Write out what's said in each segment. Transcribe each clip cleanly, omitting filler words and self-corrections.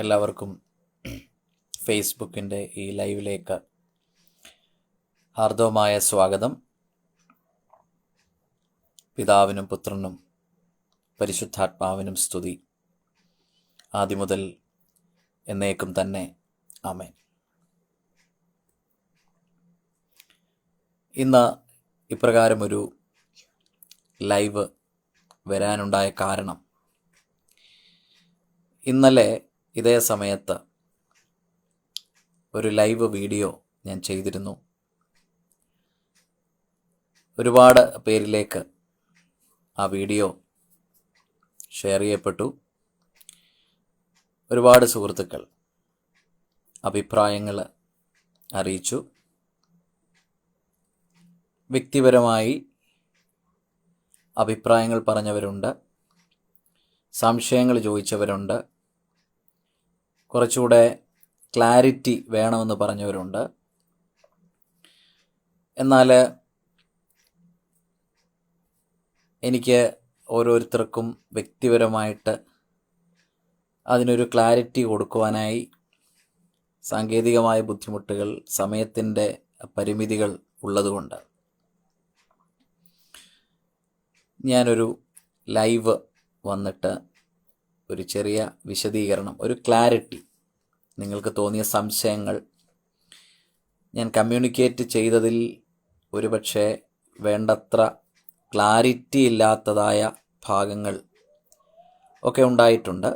എല്ലാവർക്കും ഫേസ്ബുക്കിൻ്റെ ഈ ലൈവിലേക്ക് ഹാർദവമായ സ്വാഗതം. പിതാവിനും പുത്രനും പരിശുദ്ധാത്മാവിനും സ്തുതി, ആദ്യം മുതൽ എന്നേക്കും തന്നെ. ആമേൻ. ഇന്ന് ഇപ്രകാരമൊരു ലൈവ് വരാനുണ്ടായ കാരണം, ഇന്നലെ ഇതേ സമയത്ത് ഒരു ലൈവ് വീഡിയോ ഞാൻ ചെയ്തിരുന്നു. ഒരുപാട് പേരിലേക്ക് ആ വീഡിയോ ഷെയർ ചെയ്യപ്പെട്ടു. ഒരുപാട് സുഹൃത്തുക്കൾ അഭിപ്രായങ്ങൾ അറിയിച്ചു. വ്യക്തിപരമായി അഭിപ്രായങ്ങൾ പറഞ്ഞവരുണ്ട്, സംശയങ്ങൾ ചോദിച്ചവരുണ്ട്, കുറച്ചുകൂടെ ക്ലാരിറ്റി വേണമെന്ന് പറഞ്ഞവരുണ്ട്. എന്നാൽ എനിക്ക് ഓരോരുത്തർക്കും വ്യക്തിപരമായിട്ട് അതിനൊരു ക്ലാരിറ്റി കൊടുക്കുവാനായി സാങ്കേതികമായ ബുദ്ധിമുട്ടുകൾ, സമയത്തിൻ്റെ പരിമിതികൾ ഉള്ളതുകൊണ്ട് ഞാനൊരു ലൈവ് വന്നിട്ട് ഒരു ചെറിയ വിശദീകരണം, ഒരു ക്ലാരിറ്റി, നിങ്ങൾക്ക് തോന്നിയ സംശയങ്ങൾ ഞാൻ കമ്മ്യൂണിക്കേറ്റ് ചെയ്തതിൽ ഒരുപക്ഷെ വേണ്ടത്ര ക്ലാരിറ്റി ഇല്ലാത്തതായ ഭാഗങ്ങൾ ഒക്കെ ഉണ്ടായിട്ടുണ്ട്.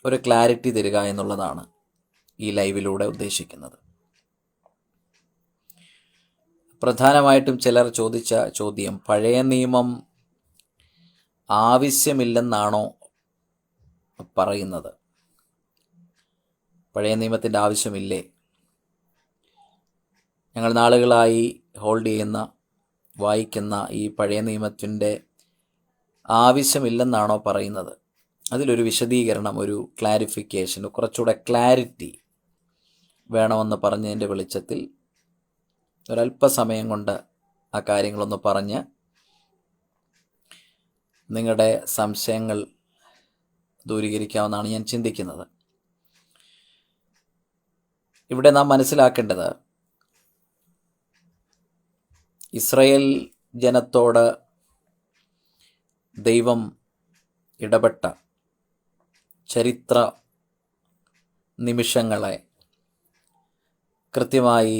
ഒരു ക്ലാരിറ്റി തരിക എന്നുള്ളതാണ് ഈ ലൈവിലൂടെ ഉദ്ദേശിക്കുന്നത്. പ്രധാനമായിട്ടും ചിലർ ചോദിച്ച ചോദ്യം, പഴയ നിയമം ആവശ്യമില്ലെന്നാണോ പറയുന്നത്? പഴയ നിയമത്തിൻ്റെ ആവശ്യമില്ലേ? ഞങ്ങൾ നാളുകളായി ഹോൾഡ് ചെയ്യുന്ന, വായിക്കുന്ന ഈ പഴയ നിയമത്തിൻ്റെ ആവശ്യമില്ലെന്നാണോ പറയുന്നത്? അതിലൊരു വിശദീകരണം, ഒരു ക്ലാരിഫിക്കേഷൻ, കുറച്ചുകൂടെ ക്ലാരിറ്റി വേണമെന്ന് പറഞ്ഞതിൻ്റെ വെളിച്ചത്തിൽ ഒരല്പസമയം കൊണ്ട് ആ കാര്യങ്ങളൊന്ന് പറഞ്ഞ് നിങ്ങളുടെ സംശയങ്ങൾ ദൂരീകരിക്കാമെന്നാണ് ഞാൻ ചിന്തിക്കുന്നത്. ഇവിടെ നാം മനസ്സിലാക്കേണ്ടത്, ഇസ്രായേൽ ജനത്തോട് ദൈവം ഇടപെട്ട ചരിത്ര നിമിഷങ്ങളെ കൃത്യമായി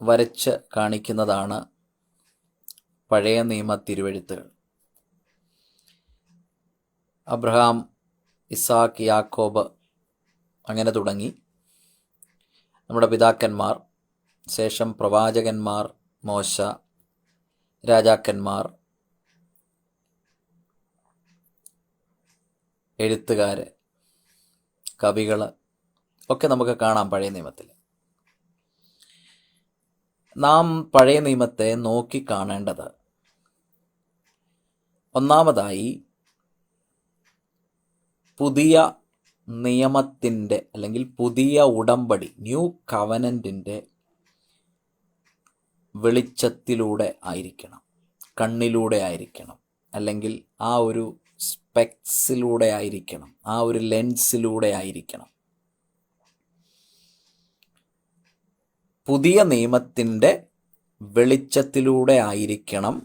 വരച്ച് കാണിക്കുന്നതാണ് പഴയ നിയമ തിരുവെഴുത്തുകൾ. അബ്രഹാം, ഇസാക്ക്, യാക്കോബ്, അങ്ങനെ തുടങ്ങി നമ്മുടെ പിതാക്കന്മാർ, ശേഷം പ്രവാചകന്മാർ, മോശ, രാജാക്കന്മാർ, എഴുത്തുകാർ, കവികൾ ഒക്കെ നമുക്ക് കാണാം പഴയ നിയമത്തിൽ. നാം പഴയ നിയമത്തെ നോക്കി കാണേണ്ടത്, ഒന്നാമതായി പുതിയ നിയമത്തിൻ്റെ അല്ലെങ്കിൽ പുതിയ ഉടമ്പടി, ന്യൂ കവനൻറ്റിൻ്റെ വെളിച്ചത്തിലൂടെ ആയിരിക്കണം, കണ്ണിലൂടെ ആയിരിക്കണം, അല്ലെങ്കിൽ ആ ഒരു സ്പെക്സിലൂടെ ആയിരിക്കണം, ആ ഒരു ലെൻസിലൂടെ ആയിരിക്കണം. പുതിയ നിയമത്തിൻ്റെ വെളിച്ചത്തിലൂടെ ആയിരിക്കണം.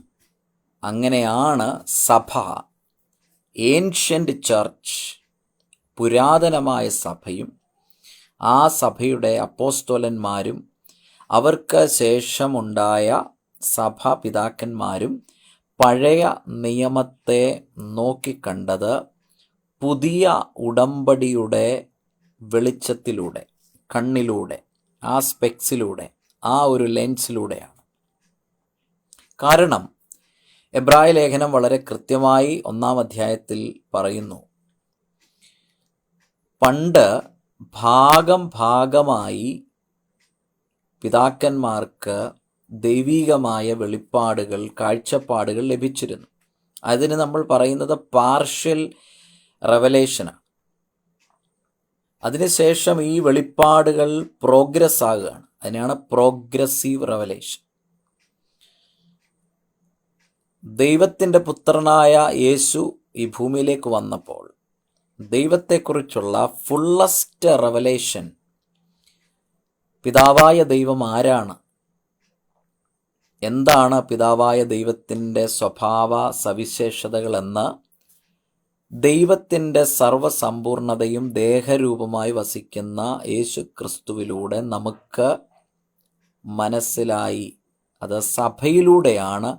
അങ്ങനെയാണ് സഭ, ഏൻഷ്യൻ്റ് ചർച്ച്, പുരാതനമായ സഭയും ആ സഭയുടെ അപ്പോസ്തലന്മാരും അവർക്ക് ശേഷമുണ്ടായ സഭാപിതാക്കന്മാരും പഴയ നിയമത്തെ നോക്കിക്കണ്ടത് പുതിയ ഉടമ്പടിയുടെ വെളിച്ചത്തിലൂടെ, കണ്ണിലൂടെ, ആ സ്പെക്സിലൂടെ, ആ ഒരു ലെൻസിലൂടെയാണ്. കാരണം എബ്രായ ലേഖനം വളരെ കൃത്യമായി 1-ാം അധ്യായത്തിൽ പറയുന്നു, പണ്ട് ഭാഗമായി പിതാക്കന്മാർക്ക് ദൈവികമായ വെളിപ്പാടുകൾ, കാഴ്ചപ്പാടുകൾ ലഭിച്ചിരുന്നു. അതിന് നമ്മൾ പറയുന്നത് പാർഷ്യൽ റെവലേഷനാണ്. അതിനുശേഷം ഈ വെളിപ്പാടുകൾ പ്രോഗ്രസ് ആകുകയാണ്. അതിനാണ് പ്രോഗ്രസീവ് റെവലേഷൻ. ദൈവത്തിൻ്റെ പുത്രനായ യേശു ഈ ഭൂമിയിലേക്ക് വന്നപ്പോൾ ദൈവത്തെക്കുറിച്ചുള്ള ഫുള്ളസ്റ്റ് റെവലേഷൻ, പിതാവായ ദൈവം ആരാണ്, എന്താണ് പിതാവായ ദൈവത്തിൻ്റെ സ്വഭാവ സവിശേഷതകളെന്ന് ദൈവത്തിൻ്റെ സർവസമ്പൂർണതയും ദേഹരൂപമായി വസിക്കുന്ന യേശു ക്രിസ്തുവിലൂടെ നമുക്ക് മനസ്സിലായി. അത് സഭയിലൂടെയാണ്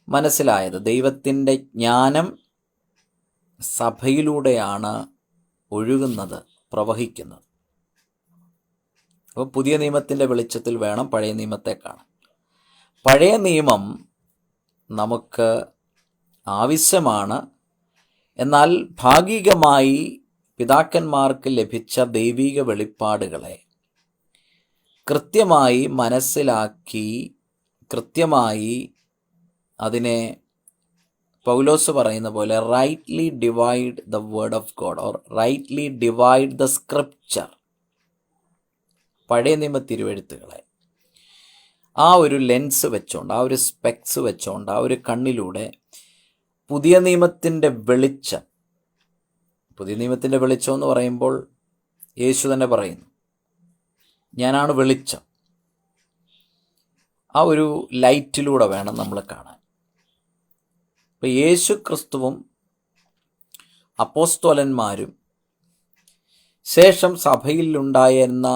മനസ്സിലായത്. ദൈവത്തിൻ്റെ ജ്ഞാനം സഭയിലൂടെയാണ് ഒഴുകുന്നത്, പ്രവഹിക്കുന്നത്. അപ്പോൾ പുതിയ നിയമത്തിൻ്റെ വെളിച്ചത്തിൽ വേണം പഴയ നിയമത്തെ കാണാൻ. പഴയ നിയമം നമുക്ക് ആവശ്യമാണ്. എന്നാൽ ഭാഗികമായി പിതാക്കന്മാർക്ക് ലഭിച്ച ദൈവിക വെളിപ്പാടുകളെ കൃത്യമായി മനസ്സിലാക്കി, കൃത്യമായി അതിനെ പൗലോസ് പറയുന്ന പോലെ rightly divide the word of God or rightly divide the scripture, പഴയ നിയമ തിരുവെഴുത്തുകളെ ആ ഒരു ലെൻസ് വെച്ചോണ്ട്, ആ ഒരു സ്പെക്സ് വെച്ചോണ്ട്, ആ ഒരു കണ്ണിലൂടെ പുതിയ നിയമത്തിൻ്റെ വെളിച്ചം, പുതിയ നിയമത്തിൻ്റെ വെളിച്ചം എന്ന് പറയുമ്പോൾ യേശു തന്നെ പറയുന്നു, ഞാനാണ് വെളിച്ചം. ആ ഒരു ലൈറ്റിലൂടെ വേണം നമ്മൾ കാണാൻ. ഇപ്പം യേശു ക്രിസ്തുവും അപ്പോസ്തലന്മാരും ശേഷം സഭയിലുണ്ടായിരുന്ന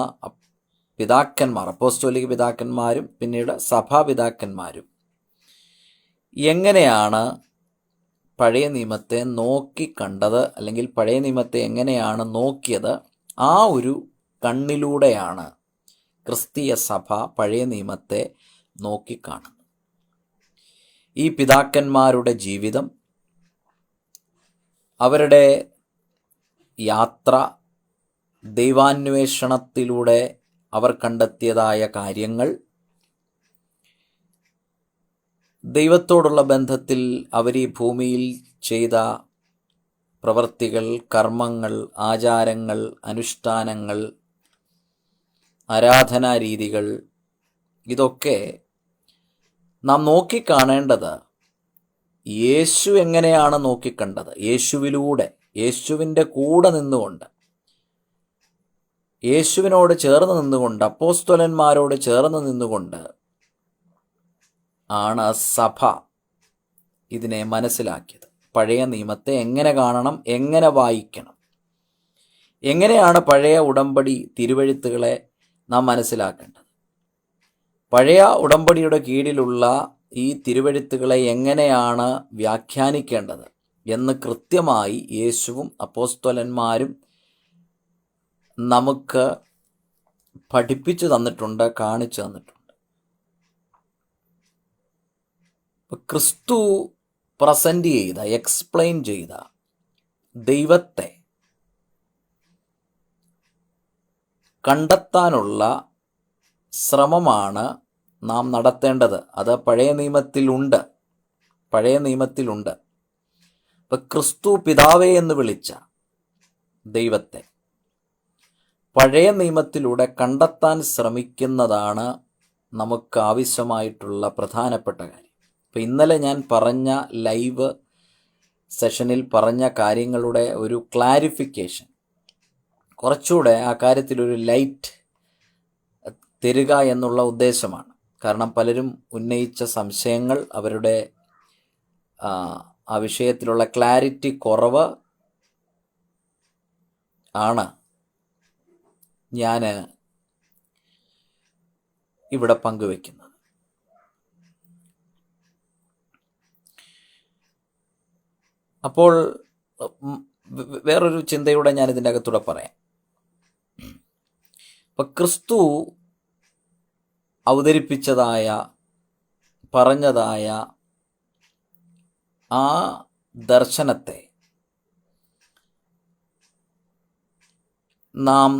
പിതാക്കന്മാർ, അപ്പോസ്തോലിക പിതാക്കന്മാരും പിന്നീട് സഭാപിതാക്കന്മാരും എങ്ങനെയാണ് പഴയ നിയമത്തെ നോക്കിക്കണ്ടത്, അല്ലെങ്കിൽ പഴയ നിയമത്തെ എങ്ങനെയാണ് നോക്കിയത്, ആ ഒരു കണ്ണിലൂടെയാണ് ക്രിസ്തീയ സഭ പഴയ നിയമത്തെ നോക്കിക്കാണുന്നത്. ഈ പിതാക്കന്മാരുടെ ജീവിതം, അവരുടെ യാത്ര, ദൈവാന്വേഷണത്തിലൂടെ അവർ കണ്ടെത്തിയതായ കാര്യങ്ങൾ, ദൈവത്തോടുള്ള ബന്ധത്തിൽ അവർ ഈ ഭൂമിയിൽ ചെയ്ത പ്രവൃത്തികൾ, കർമ്മങ്ങൾ, ആചാരങ്ങൾ, അനുഷ്ഠാനങ്ങൾ, ആരാധനാരീതികൾ, ഇതൊക്കെ നാം നോക്കിക്കാണേണ്ടത് യേശു എങ്ങനെയാണ് നോക്കിക്കണ്ടത്, യേശുവിലൂടെ, യേശുവിൻ്റെ കൂടെ നിന്നുകൊണ്ട്, യേശുവിനോട് ചേർന്ന് നിന്നുകൊണ്ട്, അപ്പോസ്തലന്മാരോട് ചേർന്ന് നിന്നുകൊണ്ട് ആണ് സഭ ഇതിനെ മനസ്സിലാക്കിയത്. പഴയ നിയമത്തെ എങ്ങനെ കാണണം, എങ്ങനെ വായിക്കണം, എങ്ങനെയാണ് പഴയ ഉടമ്പടി തിരുവെഴുത്തുകളെ നാം മനസ്സിലാക്കേണ്ടത്, പഴയ ഉടമ്പടിയുടെ കീഴിലുള്ള ഈ തിരുവെഴുത്തുകളെ എങ്ങനെയാണ് വ്യാഖ്യാനിക്കേണ്ടത് എന്ന് കൃത്യമായി യേശുവും അപ്പോസ്തലന്മാരും നമുക്ക് പഠിപ്പിച്ചു തന്നിട്ടുണ്ട്, കാണിച്ചു തന്നിട്ടുണ്ട്. ക്രിസ്തു പ്രസൻറ്റ് ചെയ്ത, എക്സ്പ്ലെയിൻ ചെയ്ത ദൈവത്തെ കണ്ടെത്താനുള്ള ശ്രമമാണ് നാം നടത്തേണ്ടത്. അത് പഴയ നിയമത്തിലുണ്ട്. ഇപ്പം ക്രിസ്തു പിതാവേ എന്ന് വിളിച്ച ദൈവത്തെ പഴയ നിയമത്തിലൂടെ കണ്ടെത്താൻ ശ്രമിക്കുന്നതാണ് നമുക്ക് ആവശ്യമായിട്ടുള്ള പ്രധാനപ്പെട്ട കാര്യം. ഇപ്പം ഇന്നലെ ഞാൻ പറഞ്ഞ ലൈവ് സെഷനിൽ പറഞ്ഞ കാര്യങ്ങളുടെ ഒരു ക്ലാരിഫിക്കേഷൻ, കുറച്ചുകൂടെ ആ കാര്യത്തിലൊരു ലൈറ്റ് തരിക എന്നുള്ള ഉദ്ദേശമാണ്. കാരണം പലരും ഉന്നയിച്ച സംശയങ്ങൾ, അവരുടെ ആ വിഷയത്തിലുള്ള ക്ലാരിറ്റി കുറവ് ആണ് ഞാൻ ഇവിടെ പങ്കുവെക്കുന്നത്. അപ്പോൾ വേറൊരു ചിന്തയോടെ ഞാൻ ഇതിൻ്റെ അകത്തൂടെ പറയാം. അപ്പം ക്രിസ്തു അവതരിപ്പിച്ചതായ, പറഞ്ഞതായ ആ ദർശനത്തെ നാം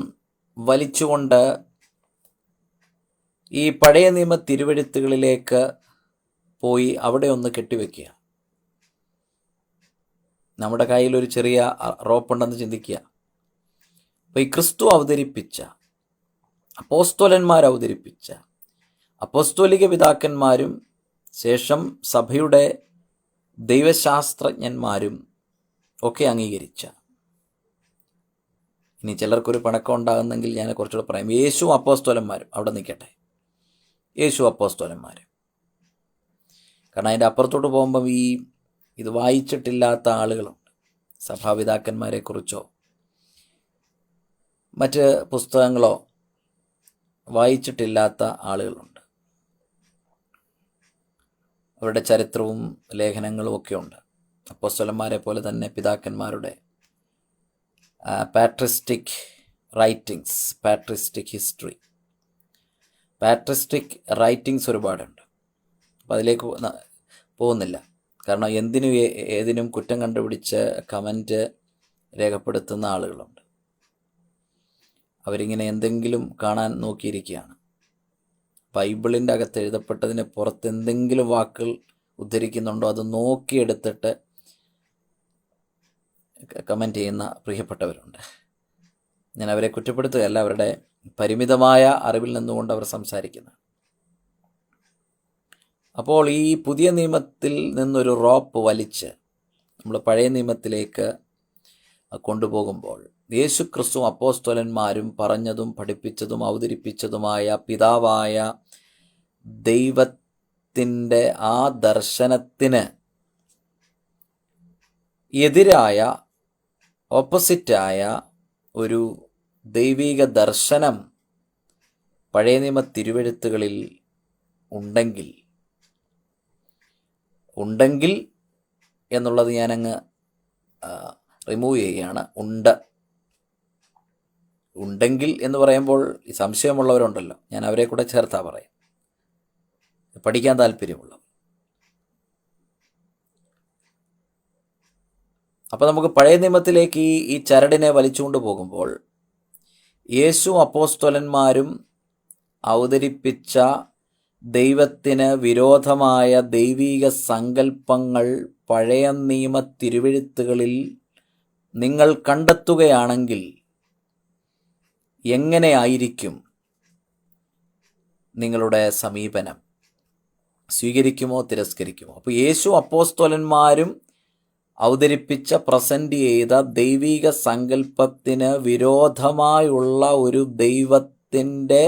വലിച്ചുകൊണ്ട് ഈ പഴയ നിയമ തിരുവെഴുത്തുകളിലേക്ക് പോയി അവിടെ ഒന്ന് കെട്ടിവെക്കുക. നമ്മുടെ കയ്യിൽ ഒരു ചെറിയ റോപ്പുണ്ടെന്ന് ചിന്തിക്കുക. അപ്പോൾ ഈ ക്രിസ്തു അവതരിപ്പിച്ച, അപ്പോസ്തലന്മാർ അവതരിപ്പിച്ച, അപ്പോസ്തോലിക പിതാക്കന്മാരും ശേഷം സഭയുടെ ദൈവശാസ്ത്രജ്ഞന്മാരും ഒക്കെ അംഗീകരിച്ച ഇനി ചിലർക്കൊരു പിണക്കം ഉണ്ടാകുന്നെങ്കിൽ ഞാൻ കുറച്ചുകൂടെ പറയാം. യേശു അപ്പോസ്തലന്മാരും അവിടെ നിൽക്കട്ടെ, യേശു അപ്പോസ്തലന്മാരും. കാരണം അതിൻ്റെ അപ്പുറത്തോട്ട് പോകുമ്പം ഇത് വായിച്ചിട്ടില്ലാത്ത ആളുകളുണ്ട്. സഭാപിതാക്കന്മാരെക്കുറിച്ചോ മറ്റ് പുസ്തകങ്ങളോ വായിച്ചിട്ടില്ലാത്ത ആളുകളുണ്ട്. അവരുടെ ചരിത്രവും ലേഖനങ്ങളും ഒക്കെ ഉണ്ട്. അപ്പോസ്തലന്മാരെ പോലെ തന്നെ പിതാക്കന്മാരുടെ patristic writings, patristic history, patristic writings ഒരുപാടുണ്ട്. അപ്പോൾ അതിലേക്ക് പോകുന്നില്ല. കാരണം എന്തിനും ഏതിനും കുറ്റം കണ്ടുപിടിച്ച് കമൻറ്റ് രേഖപ്പെടുത്തുന്ന ആളുകളുണ്ട്. അവരിങ്ങനെ എന്തെങ്കിലും കാണാൻ നോക്കിയിരിക്കുകയാണ്. ബൈബിളിൻ്റെ അകത്ത് എഴുതപ്പെട്ടതിന് പുറത്ത് എന്തെങ്കിലും വാക്കുകൾ ഉദ്ധരിക്കുന്നുണ്ടോ അത് നോക്കിയെടുത്തിട്ട് കമൻറ്റ് ചെയ്യുന്ന പ്രിയപ്പെട്ടവരുണ്ട്. ഞാൻ അവരെ കുറ്റപ്പെടുത്തുകയല്ല, അവരുടെ പരിമിതമായ അറിവിൽ നിന്നുകൊണ്ട് അവർ സംസാരിക്കുന്നത്. അപ്പോൾ ഈ പുതിയ നിയമത്തിൽ നിന്നൊരു റോപ്പ് വലിച്ച് നമ്മൾ പഴയ നിയമത്തിലേക്ക് കൊണ്ടുപോകുമ്പോൾ യേശു ക്രിസ്തു അപ്പോസ്തലന്മാരും പറഞ്ഞതും പഠിപ്പിച്ചതും അവതരിപ്പിച്ചതുമായ പിതാവായ ദൈവത്തിൻ്റെ ആ ദർശനത്തിന് എതിരായ, ഓപ്പോസിറ്റായ ഒരു ദൈവിക ദർശനം പഴയ നിയമ തിരുവെഴുത്തുകളിൽ ഉണ്ടെങ്കിൽ എന്നുള്ളത് ഞാനങ്ങ് റിമൂവ് ചെയ്യുകയാണ്. ഉണ്ടെങ്കിൽ എന്ന് പറയുമ്പോൾ ഈ സംശയമുള്ളവരുണ്ടല്ലോ, ഞാൻ അവരെ കൂടെ ചേർത്താ പറയാം, പഠിക്കാൻ താല്പര്യമുള്ളവർ. അപ്പോൾ നമുക്ക് പഴയ നിയമത്തിലേക്ക് ഈ ചരടിനെ വലിച്ചുകൊണ്ട് പോകുമ്പോൾ യേശു അപ്പോസ്തലന്മാരും അവതരിപ്പിച്ച ദൈവത്തിന് വിരോധമായ ദൈവിക സങ്കല്പങ്ങൾ പഴയ നിയമ തിരുവെഴുത്തുകളിൽ നിങ്ങൾ കണ്ടെത്തുകയാണെങ്കിൽ എങ്ങനെയായിരിക്കും നിങ്ങളുടെ സമീപനം? സ്വീകരിക്കുമോ തിരസ്കരിക്കുമോ? അപ്പോൾ യേശു അപ്പോസ്തലന്മാരും അവതരിപ്പിച്ച, പ്രസൻറ്റ് ചെയ്ത ദൈവിക സങ്കല്പത്തിന് വിരോധമായുള്ള ഒരു ദൈവത്തിൻ്റെ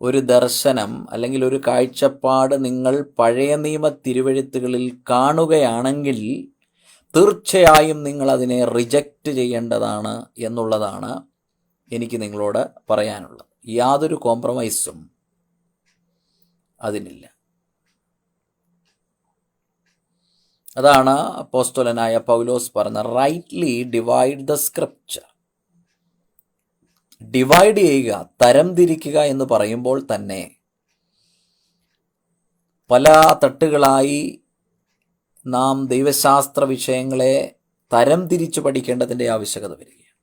ഒരു ദർശനം അല്ലെങ്കിൽ ഒരു കാഴ്ചപ്പാട് നിങ്ങൾ പഴയ നിയമ തിരുവെഴുത്തുകളിൽ കാണുകയാണെങ്കിൽ തീർച്ചയായും നിങ്ങളതിനെ റിജക്റ്റ് ചെയ്യേണ്ടതാണ് എന്നുള്ളതാണ് എനിക്ക് നിങ്ങളോട് പറയാനുള്ളത്. യാതൊരു കോംപ്രമൈസും അതിനില്ല. അതാണ് അപ്പോസ്തലനായ പൗലോസ് പറഞ്ഞ rightly divide the scripture. Divide ചെയ്യുക, തരംതിരിക്കുക എന്ന് പറയുമ്പോൾ തന്നെ പല തട്ടുകളായി നാം ദൈവശാസ്ത്ര വിഷയങ്ങളെ തരംതിരിച്ചു പഠിക്കേണ്ടതിൻ്റെ ആവശ്യകത വരികയാണ്.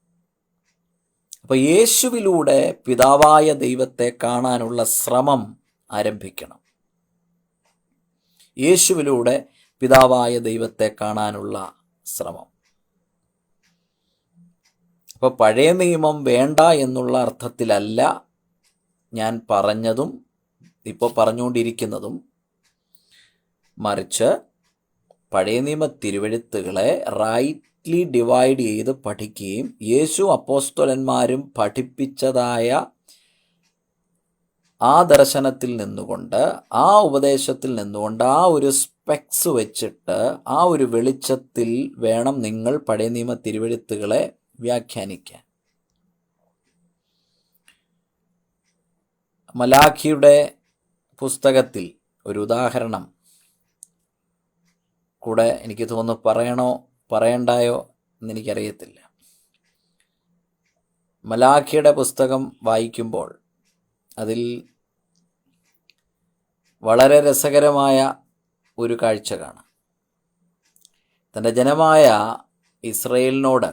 അപ്പോൾ യേശുവിലൂടെ പിതാവായ ദൈവത്തെ കാണാനുള്ള ശ്രമം ആരംഭിക്കണം. യേശുവിലൂടെ പിതാവായ ദൈവത്തെ കാണാനുള്ള ശ്രമം. അപ്പോൾ പഴയ നിയമം വേണ്ട എന്നുള്ള അർത്ഥത്തിലല്ല ഞാൻ പറഞ്ഞതും ഇപ്പോൾ പറഞ്ഞുകൊണ്ടിരിക്കുന്നതും, മറിച്ച് പഴയ നിയമ തിരുവെഴുത്തുകളെ റൈറ്റ്ലി ഡിവൈഡ് ചെയ്ത് പഠിക്കുകയും യേശു അപ്പോസ്തലന്മാരും പഠിപ്പിച്ചതായ ആ ദർശനത്തിൽ നിന്നുകൊണ്ട്, ആ ഉപദേശത്തിൽ നിന്നുകൊണ്ട്, ആ ഒരു സ്പെക്സ് വെച്ചിട്ട്, ആ ഒരു വെളിച്ചത്തിൽ വേണം നിങ്ങൾ പഴയ നിയമ തിരുവെഴുത്തുകളെ വ്യാഖ്യാനിക്കാൻ. മലാഖിയുടെ പുസ്തകത്തിൽ ഒരു ഉദാഹരണം കൂടെ എനിക്ക് തോന്നുന്നു പറയണോ പറയണ്ടായോ എന്നെനിക്കറിയത്തില്ല. മലാഖിയുടെ പുസ്തകം വായിക്കുമ്പോൾ അതിൽ വളരെ രസകരമായ ഒരു കാഴ്ച കാണാം. തൻ്റെ ജനമായ ഇസ്രയേലിനോട്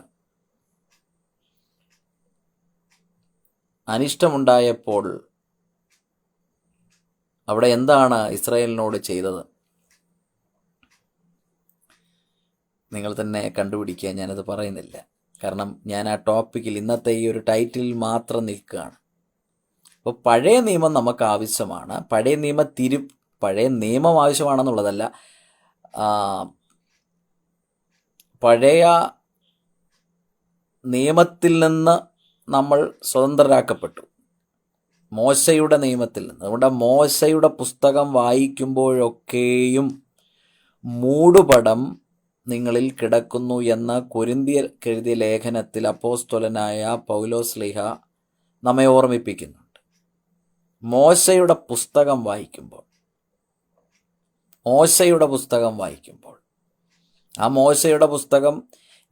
അനിഷ്ടമുണ്ടായപ്പോൾ അവിടെ എന്താണ് ഇസ്രയേലിനോട് ചെയ്തത്? നിങ്ങൾ തന്നെ കണ്ടുപിടിക്കുക, ഞാനത് പറയുന്നില്ല. കാരണം ഞാൻ ആ ടോപ്പിക്കിൽ, ഇന്നത്തെ ഈ ഒരു ടൈറ്റിലിൽ മാത്രം നിൽക്കുകയാണ്. അപ്പോൾ പഴയ നിയമം നമുക്ക് ആവശ്യമാണ്. പഴയ നിയമം ആവശ്യമാണെന്നുള്ളതല്ല, പഴയ നിയമത്തിൽ നിന്ന് നമ്മൾ സ്വതന്ത്രരാക്കപ്പെട്ടു, മോശയുടെ നിയമത്തിൽ നിന്ന്. അതുകൊണ്ട് മോശയുടെ പുസ്തകം വായിക്കുമ്പോഴൊക്കെയും മൂടുപടം നിങ്ങളിൽ കിടക്കുന്നു എന്ന കൊരിന്ത്യർക്ക് എഴുതിയ ലേഖനത്തിൽ അപ്പോസ്തലനായ പൗലോസ് ശ്ലീഹ നമ്മെ ഓർമ്മിപ്പിക്കുന്നുണ്ട്. മോശയുടെ പുസ്തകം വായിക്കുമ്പോൾ ആ മോശയുടെ പുസ്തകം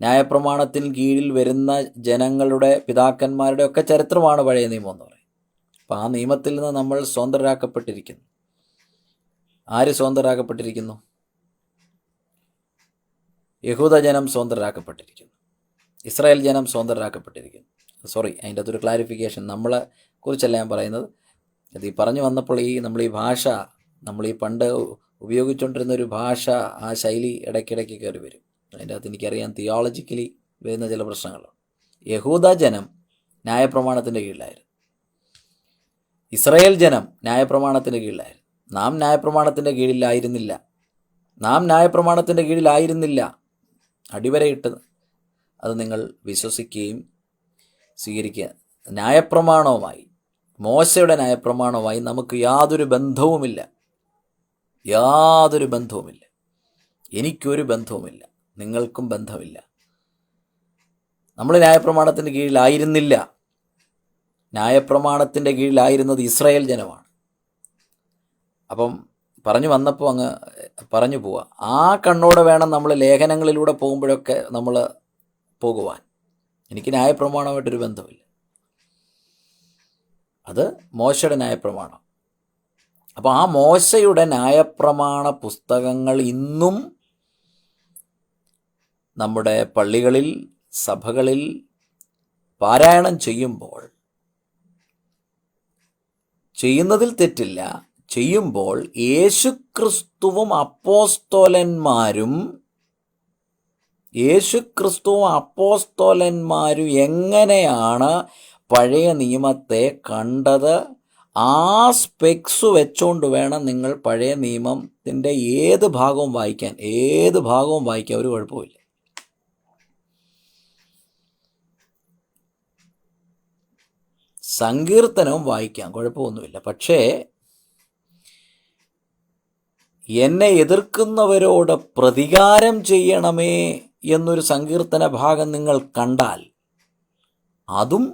ന്യായപ്രമാണത്തിന് കീഴിൽ വരുന്ന ജനങ്ങളുടെ പിതാക്കന്മാരുടെ ഒക്കെ ചരിത്രമാണ് പഴയ നിയമം എന്ന് പറയും. അപ്പം ആ നിയമത്തിൽ നിന്ന് നമ്മൾ സ്വതന്ത്രരാക്കപ്പെട്ടിരിക്കുന്നു. ആര് സ്വതന്ത്രരാക്കപ്പെട്ടിരിക്കുന്നു? യഹൂദജനം സ്വതന്ത്രരാക്കപ്പെട്ടിരിക്കുന്നു, ഇസ്രായേൽ ജനം സ്വതന്ത്രരാക്കപ്പെട്ടിരിക്കുന്നു. അതിൻ്റെ അകത്തൊരു ക്ലാരിഫിക്കേഷൻ, നമ്മളെ കുറിച്ചല്ല ഞാൻ പറയുന്നത്. അത് ഈ പറഞ്ഞു വന്നപ്പോൾ നമ്മൾ ഈ ഭാഷ, നമ്മൾ ഈ പണ്ട് ഉപയോഗിച്ചുകൊണ്ടിരുന്ന ഒരു ഭാഷ, ആ ശൈലി ഇടയ്ക്കിടയ്ക്ക് കയറി വരും. അതിൻ്റെ അകത്ത് എനിക്കറിയാം തിയോളജിക്കലി വരുന്ന ചില പ്രശ്നങ്ങളുണ്ട്. യഹൂദജനം ന്യായപ്രമാണത്തിൻ്റെ കീഴിലായിരുന്നു, ഇസ്രായേൽ ജനം ന്യായപ്രമാണത്തിൻ്റെ കീഴിലായിരുന്നു. നാം ന്യായപ്രമാണത്തിൻ്റെ കീഴിലായിരുന്നില്ല. അടിവരയിട്ട് അത് നിങ്ങൾ വിശ്വസിക്കുകയും സ്വീകരിക്കുക. ന്യായപ്രമാണവുമായി, മോശയുടെ ന്യായപ്രമാണവുമായി നമുക്ക് യാതൊരു ബന്ധവുമില്ല. എനിക്കൊരു ബന്ധവുമില്ല, നിങ്ങൾക്കും ബന്ധമില്ല. നമ്മൾ ന്യായപ്രമാണത്തിൻ്റെ കീഴിലായിരുന്നില്ല. ന്യായപ്രമാണത്തിൻ്റെ കീഴിലായിരുന്നത് ഇസ്രായേൽ ജനമാണ്. അപ്പം പറഞ്ഞു വന്നപ്പോൾ അങ്ങ് പറഞ്ഞു പോവുക. ആ കണ്ണോടെ വേണം നമ്മൾ ലേഖനങ്ങളിലൂടെ പോകുമ്പോഴൊക്കെ നമ്മൾ പോകുവാൻ. എനിക്ക് ന്യായപ്രമാണമായിട്ടൊരു ബന്ധമില്ല. അത് മോശയുടെ ന്യായപ്രമാണം. അപ്പോൾ ആ മോശയുടെ ന്യായപ്രമാണ പുസ്തകങ്ങൾ ഇന്നും നമ്മുടെ പള്ളികളിൽ, സഭകളിൽ പാരായണം ചെയ്യുന്നതിൽ തെറ്റില്ല. ചെയ്യുമ്പോൾ യേശുക്രിസ്തുവും അപ്പോസ്തലന്മാരും എങ്ങനെയാണ് പഴയ നിയമത്തെ കണ്ടത്, ആ സ്പെക്സ് വെച്ചുകൊണ്ട് വേണം നിങ്ങൾ പഴയ നിയമത്തിൻ്റെ ഏത് ഭാഗവും വായിക്കാൻ. ഒരു കുഴപ്പമില്ല. സങ്കീർത്തനവും വായിക്കാം, കുഴപ്പമൊന്നുമില്ല. പക്ഷേ എന്നെ എതിർക്കുന്നവരോട് പ്രതികാരം ചെയ്യണമേ എന്നൊരു സങ്കീർത്തന ഭാഗം നിങ്ങൾ കണ്ടാൽ, അതും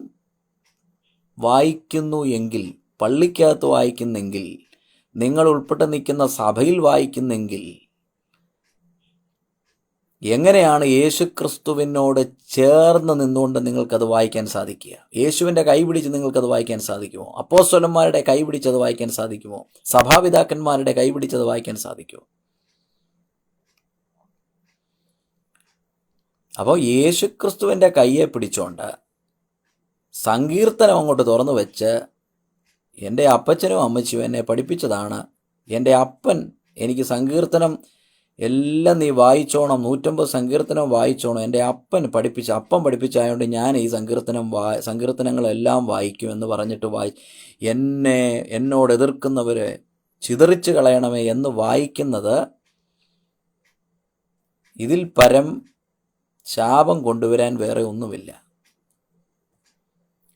വായിക്കുന്നു എങ്കിൽ, പള്ളിക്കകത്ത് വായിക്കുന്നെങ്കിൽ, നിങ്ങൾ ഉൾപ്പെട്ട് നിൽക്കുന്ന സഭയിൽ വായിക്കുന്നെങ്കിൽ, എങ്ങനെയാണ് യേശുക്രിസ്തുവിനോട് ചേർന്ന് നിന്നുകൊണ്ട് നിങ്ങൾക്കത് വായിക്കാൻ സാധിക്കുക? യേശുവിൻ്റെ കൈ പിടിച്ച് നിങ്ങൾക്കത് വായിക്കാൻ സാധിക്കുമോ? അപ്പോസ്തലന്മാരുടെ കൈ പിടിച്ചത് വായിക്കാൻ സാധിക്കുമോ? സഭാപിതാക്കന്മാരുടെ കൈ പിടിച്ചത് വായിക്കാൻ സാധിക്കുമോ? അപ്പോൾ യേശുക്രിസ്തുവിൻ്റെ കൈയെ പിടിച്ചുകൊണ്ട് സങ്കീർത്തനം അങ്ങോട്ട് തുറന്നു വെച്ച്, എൻ്റെ അപ്പച്ചനും അമ്മച്ചിയും എന്നെ പഠിപ്പിച്ചതാണ്, എൻ്റെ അപ്പൻ എനിക്ക് സങ്കീർത്തനം എല്ലാം നീ വായിച്ചോണം, 150 സങ്കീർത്തനം വായിച്ചോണം, എൻ്റെ അപ്പം പഠിപ്പിച്ചായതുകൊണ്ട് ഞാൻ ഈ സങ്കീർത്തനങ്ങളെല്ലാം വായിക്കുമെന്ന് പറഞ്ഞിട്ട് എന്നോട് എതിർക്കുന്നവരെ ചിതറിച്ച് കളയണമേ എന്ന് വായിക്കുന്നത് ഇതിൽ പരം ശാപം കൊണ്ടുവരാൻ വേറെ ഒന്നുമില്ല.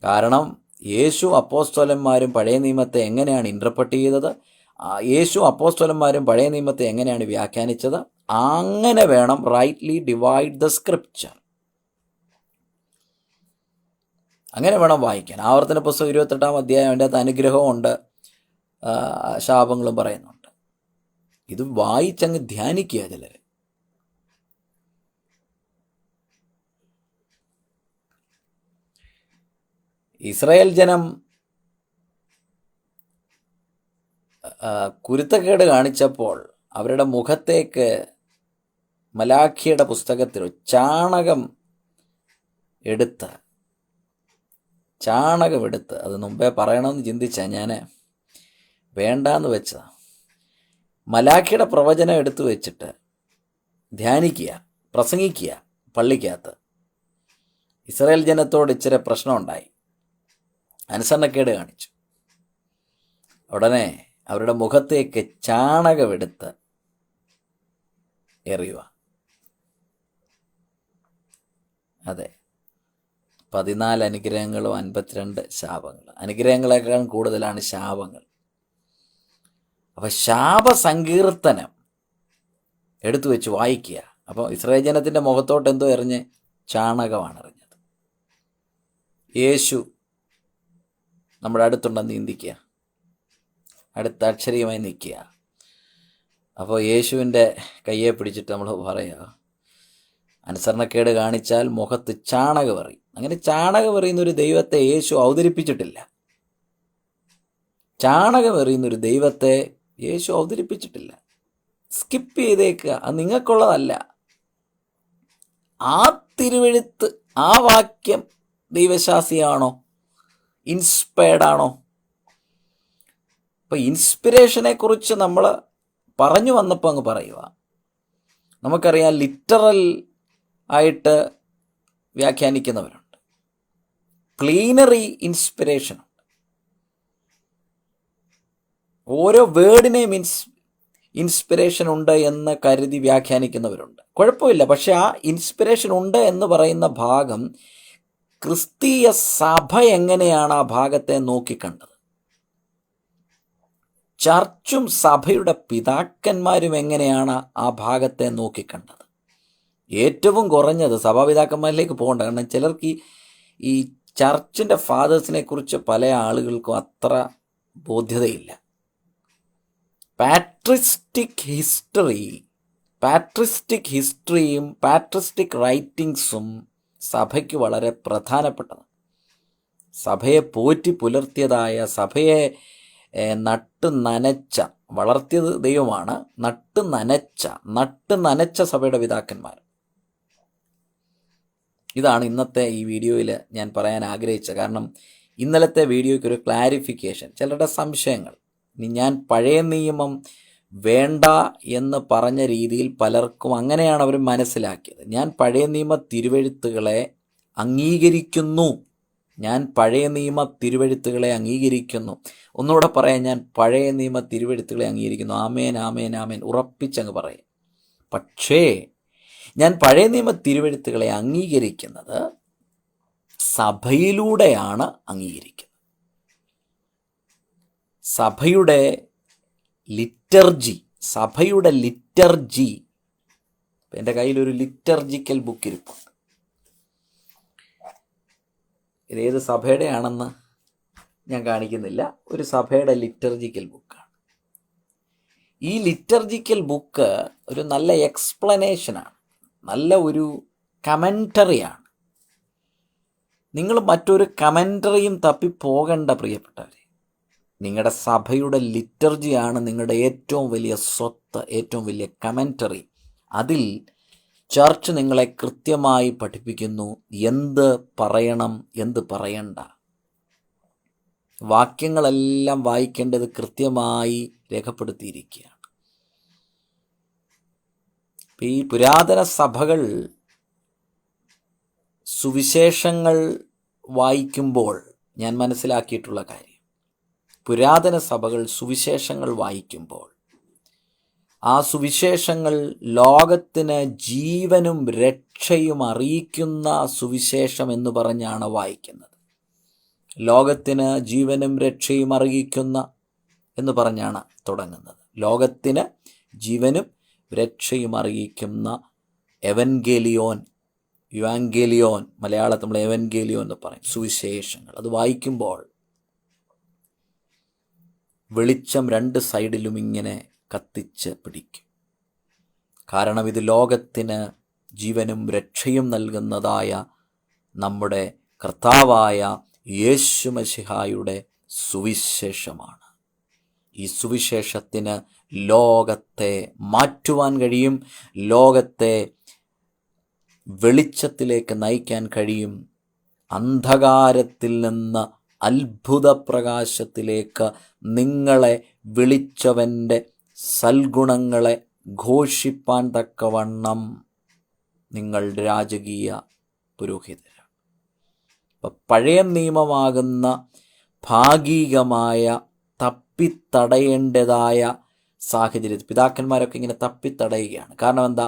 കാരണം യേശു അപ്പോസ്തലന്മാരും പഴയ നിയമത്തെ എങ്ങനെയാണ് ഇൻ്റർപ്രറ്റ് ചെയ്തത്, യേശു അപ്പോസ്തലന്മാരും പഴയ നിയമത്തെ എങ്ങനെയാണ് വ്യാഖ്യാനിച്ചത്, അങ്ങനെ വേണം റൈറ്റ്ലി ഡിവൈഡ് ദ സ്ക്രിപ്ചർ. അങ്ങനെ വേണം വായിക്കാൻ. ആവർത്തന പുസ്തകം 28-ാം അധ്യായം, അതിൻ്റെ അകത്ത് അനുഗ്രഹമുണ്ട്, ശാപങ്ങളും പറയുന്നുണ്ട്. ഇത് വായിച്ചങ്ങ് ധ്യാനിക്കുക. ചിലർ ഇസ്രായേൽ ജനം കുരുത്തക്കേട് കാണിച്ചപ്പോൾ അവരുടെ മുഖത്തേക്ക് മലാഖിയുടെ പുസ്തകത്തിൽ ചാണകം എടുത്ത് അത് മുമ്പേ പറയണമെന്ന് ചിന്തിച്ചാൽ ഞാൻ വേണ്ടാന്ന് വെച്ചതാണ്. മലാഖിയുടെ പ്രവചനം എടുത്തു വെച്ചിട്ട് ധ്യാനിക്കുക, പ്രസംഗിക്കുക പള്ളിക്കകത്ത്. ഇസ്രായേൽ ജനത്തോട് ഇച്ചിരി പ്രശ്നമുണ്ടായി, അനുസരണക്കേട് കാണിച്ചു. ഉടനെ അവരുടെ മുഖത്തേക്ക് ചാണകമെടുത്ത് എറിയുക. അതെ, 14 അനുഗ്രഹങ്ങളും 52 ശാപങ്ങളും. അനുഗ്രഹങ്ങളെക്കാൾ കൂടുതലാണ് ശാപങ്ങൾ. അപ്പം ശാപസങ്കീർത്തനം എടുത്തു വെച്ച് വായിക്കുക. അപ്പോൾ ഇസ്രായേൽ ജനത്തിൻ്റെ മുഖത്തോട്ട് എന്തോ എറിഞ്ഞ്? ചാണകമാണ് എറിഞ്ഞത്. യേശു നമ്മുടെ അടുത്തുണ്ടെന്ന് ചിന്തിക്കുക, അടുത്ത അക്ഷരീയമായി നിൽക്കുക. അപ്പോൾ യേശുവിൻ്റെ കയ്യെ പിടിച്ചിട്ട് നമ്മൾ പറയുക, അനുസരണക്കേട് കാണിച്ചാൽ മുഖത്ത് ചാണകമെറി. അങ്ങനെ ചാണകമെറിയുന്നൊരു ദൈവത്തെ യേശു അവതരിപ്പിച്ചിട്ടില്ല. ചാണകമെറിയുന്നൊരു ദൈവത്തെ യേശു അവതരിപ്പിച്ചിട്ടില്ല. സ്കിപ്പ് ചെയ്തേക്കുക, അത് നിങ്ങൾക്കുള്ളതല്ല. ആ തിരുവെഴുത്ത്, ആ വാക്യം ദൈവശാസ്ത്രിയാണോ? ഇൻസ്പയർഡാണോ? അപ്പോൾ ഇൻസ്പിറേഷനെ കുറിച്ച് നമ്മൾ പറഞ്ഞു വന്നപ്പോൾ അങ്ങ് പറയുക. നമുക്കറിയാം, ലിറ്ററൽ ആയിട്ട് വ്യാഖ്യാനിക്കുന്നവരുണ്ട്, പ്ലീനറി ഇൻസ്പിറേഷൻ. ഓരോ വേർഡിനെയും ഇൻസ്പിറേഷൻ ഉണ്ട് എന്ന് കരുതി വ്യാഖ്യാനിക്കുന്നവരുണ്ട്. കുഴപ്പമില്ല. പക്ഷെ ആ ഇൻസ്പിറേഷൻ ഉണ്ട് എന്ന് പറയുന്ന ഭാഗം ക്രിസ്തീയ സഭ എങ്ങനെയാണ് ആ ഭാഗത്തെ നോക്കിക്കണ്ടത്? ചർച്ചും സഭയുടെ പിതാക്കന്മാരും എങ്ങനെയാണ് ആ ഭാഗത്തെ നോക്കിക്കണ്ടത്? ഏറ്റവും കുറഞ്ഞത് സഭാപിതാക്കന്മാരിലേക്ക് പോകണ്ട. കാരണം ചിലർക്ക് ഈ ചർച്ചിൻ്റെ ഫാദേഴ്സിനെ കുറിച്ച് പല ആളുകൾക്കും അത്ര ബോധ്യതയില്ല. പാട്രിസ്റ്റിക് ഹിസ്റ്ററിയും പാട്രിസ്റ്റിക് റൈറ്റിങ്സും സഭയ്ക്ക് വളരെ പ്രധാനപ്പെട്ടതാണ്. സഭയെ പോറ്റി പുലർത്തിയതായ, സഭയെ നട്ട് നനച്ച, വളർത്തിയത് ദൈവമാണ്, നട്ട് നനച്ച സഭയുടെ പിതാക്കന്മാർ. ഇതാണ് ഇന്നത്തെ ഈ വീഡിയോയിൽ ഞാൻ പറയാൻ ആഗ്രഹിച്ചത്. കാരണം ഇന്നലത്തെ വീഡിയോയ്ക്കൊരു ക്ലാരിഫിക്കേഷൻ, ചിലരുടെ സംശയങ്ങൾ. ഞാൻ പഴയ നിയമം വേണ്ട എന്ന് പറഞ്ഞ രീതിയിൽ പലർക്കും അങ്ങനെയാണ് അവർ മനസ്സിലാക്കിയത്. ഞാൻ പഴയ നിയമ തിരുവെഴുത്തുകളെ അംഗീകരിക്കുന്നു. ഒന്നുകൂടെ പറയാം, ഞാൻ പഴയ നിയമ തിരുവെഴുത്തുകളെ അംഗീകരിക്കുന്നു. ആമേൻ ആമേൻ ആമേൻ ഉറപ്പിച്ചങ്ങ് പറയും. പക്ഷേ ഞാൻ പഴയ നിയമ തിരുവെഴുത്തുകളെ അംഗീകരിക്കുന്നത് സഭയിലൂടെയാണ് അംഗീകരിക്കുന്നത്. സഭയുടെ ലിറ്റർജി. എൻ്റെ കയ്യിലൊരു ലിറ്റർജിക്കൽ ബുക്ക് ഇരിപ്പുണ്ട്. ഇതേത് സഭയുടെ ആണെന്ന് ഞാൻ കാണിക്കുന്നില്ല. ഒരു സഭയുടെ ലിറ്റർജിക്കൽ ബുക്കാണ്. ഈ ലിറ്റർജിക്കൽ ബുക്ക് ഒരു നല്ല എക്സ്പ്ലനേഷനാണ്, നല്ല ഒരു കമൻറ്ററിയാണ്. നിങ്ങൾ മറ്റൊരു കമൻറ്ററിയും തപ്പിപ്പോകണ്ട പ്രിയപ്പെട്ടവരെ. നിങ്ങളുടെ സഭയുടെ ലിറ്റർജിയാണ് നിങ്ങളുടെ ഏറ്റവും വലിയ സ്വത്ത്, ഏറ്റവും വലിയ കമൻറ്ററി. അതിൽ ചർച്ച് നിങ്ങളെ കൃത്യമായി പഠിപ്പിക്കുന്നു എന്ത് പറയണം, എന്ത് പറയണ്ട. വാക്യങ്ങളെല്ലാം വായിക്കേണ്ടത് കൃത്യമായി രേഖപ്പെടുത്തിയിരിക്കുകയാണ്. ഈ പുരാതന സഭകൾ സുവിശേഷങ്ങൾ വായിക്കുമ്പോൾ ഞാൻ മനസ്സിലാക്കിയിട്ടുള്ള കാര്യം, പുരാതന സഭകൾ സുവിശേഷങ്ങൾ വായിക്കുമ്പോൾ ആ സുവിശേഷങ്ങൾ ലോകത്തിന് ജീവനും രക്ഷയും അറിയിക്കുന്ന സുവിശേഷം എന്ന് പറഞ്ഞാണ് വായിക്കുന്നത്. ലോകത്തിന് ജീവനും രക്ഷയും അറിയിക്കുന്ന എന്ന് പറഞ്ഞാണ് തുടങ്ങുന്നത്. ലോകത്തിന് ജീവനും രക്ഷയും അറിയിക്കുന്ന യുവാങ്കേലിയോൻ, മലയാളത്തിൽ നമ്മൾ എവൻഗേലിയോൻ എന്ന് പറയും, സുവിശേഷങ്ങൾ. അത് വായിക്കുമ്പോൾ വെളിച്ചം രണ്ട് സൈഡിലും ഇങ്ങനെ കത്തിച്ച് പിടിക്കും. കാരണം ഇത് ലോകത്തിന് ജീവനും രക്ഷയും നൽകുന്നതായ നമ്മുടെ കർത്താവായ യേശു മശിഹായുടെ സുവിശേഷമാണ്. ഈ സുവിശേഷത്തിന് ലോകത്തെ മാറ്റുവാൻ കഴിയും, ലോകത്തെ വെളിച്ചത്തിലേക്ക് നയിക്കാൻ കഴിയും. അന്ധകാരത്തിൽ നിന്ന് അത്ഭുത പ്രകാശത്തിലേക്ക് നിങ്ങളെ വിളിച്ചവൻ്റെ സൽഗുണങ്ങളെ ഘോഷിപ്പാൻ തക്കവണ്ണം നിങ്ങൾ രാജകീയ പുരോഹിതരാണ്. അപ്പം പഴയ നിയമമാകുന്ന ഭാഗികമായ തപ്പിത്തടയേണ്ടതായ സാഹചര്യത്തിൽ പിതാക്കന്മാരൊക്കെ ഇങ്ങനെ തപ്പിത്തടയുകയാണ്. കാരണം എന്താ?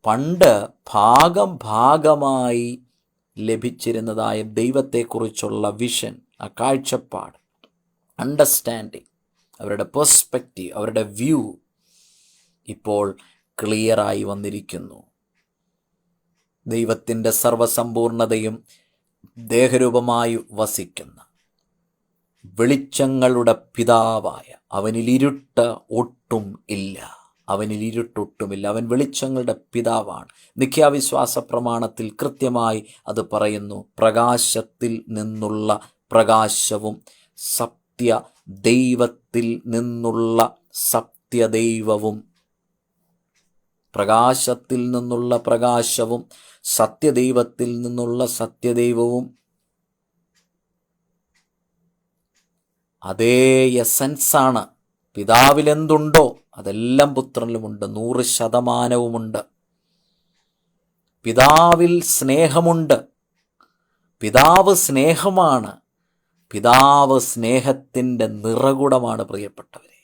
പണ്ട് ഭാഗമായി ലഭിച്ചിരുന്നതായ ദൈവത്തെക്കുറിച്ചുള്ള വിഷൻ, ആ കാഴ്ചപ്പാട്, അണ്ടർസ്റ്റാൻഡിങ്, അവരുടെ പെർസ്പെക്റ്റീവ്, അവരുടെ വ്യൂ ഇപ്പോൾ ക്ലിയറായി വന്നിരിക്കുന്നു. ദൈവത്തിൻ്റെ സർവസമ്പൂർണതയും ദേഹരൂപമായി വസിക്കുന്ന വെളിച്ചങ്ങളുടെ പിതാവായ അവനിൽ ഇരുട്ട് ഒട്ടും ഇല്ല. അവൻ വെളിച്ചങ്ങളുടെ പിതാവാണ്. നിഖ്യാവിശ്വാസ പ്രമാണത്തിൽ കൃത്യമായി അത് പറയുന്നു. പ്രകാശത്തിൽ നിന്നുള്ള പ്രകാശവും സത്യ ദൈവത്തിൽ നിന്നുള്ള സത്യദൈവവും. പ്രകാശത്തിൽ നിന്നുള്ള പ്രകാശവും സത്യദൈവത്തിൽ നിന്നുള്ള സത്യദൈവവും അതേ എസൻസാണ്. പിതാവിലെന്തുണ്ടോ അതെല്ലാം പുത്രനിലുമുണ്ട്, 100%. പിതാവിൽ സ്നേഹമുണ്ട്. പിതാവ് സ്നേഹമാണ്. പിതാവ് സ്നേഹത്തിൻ്റെ നിറകുടമാണ്. പ്രിയപ്പെട്ടവരെ,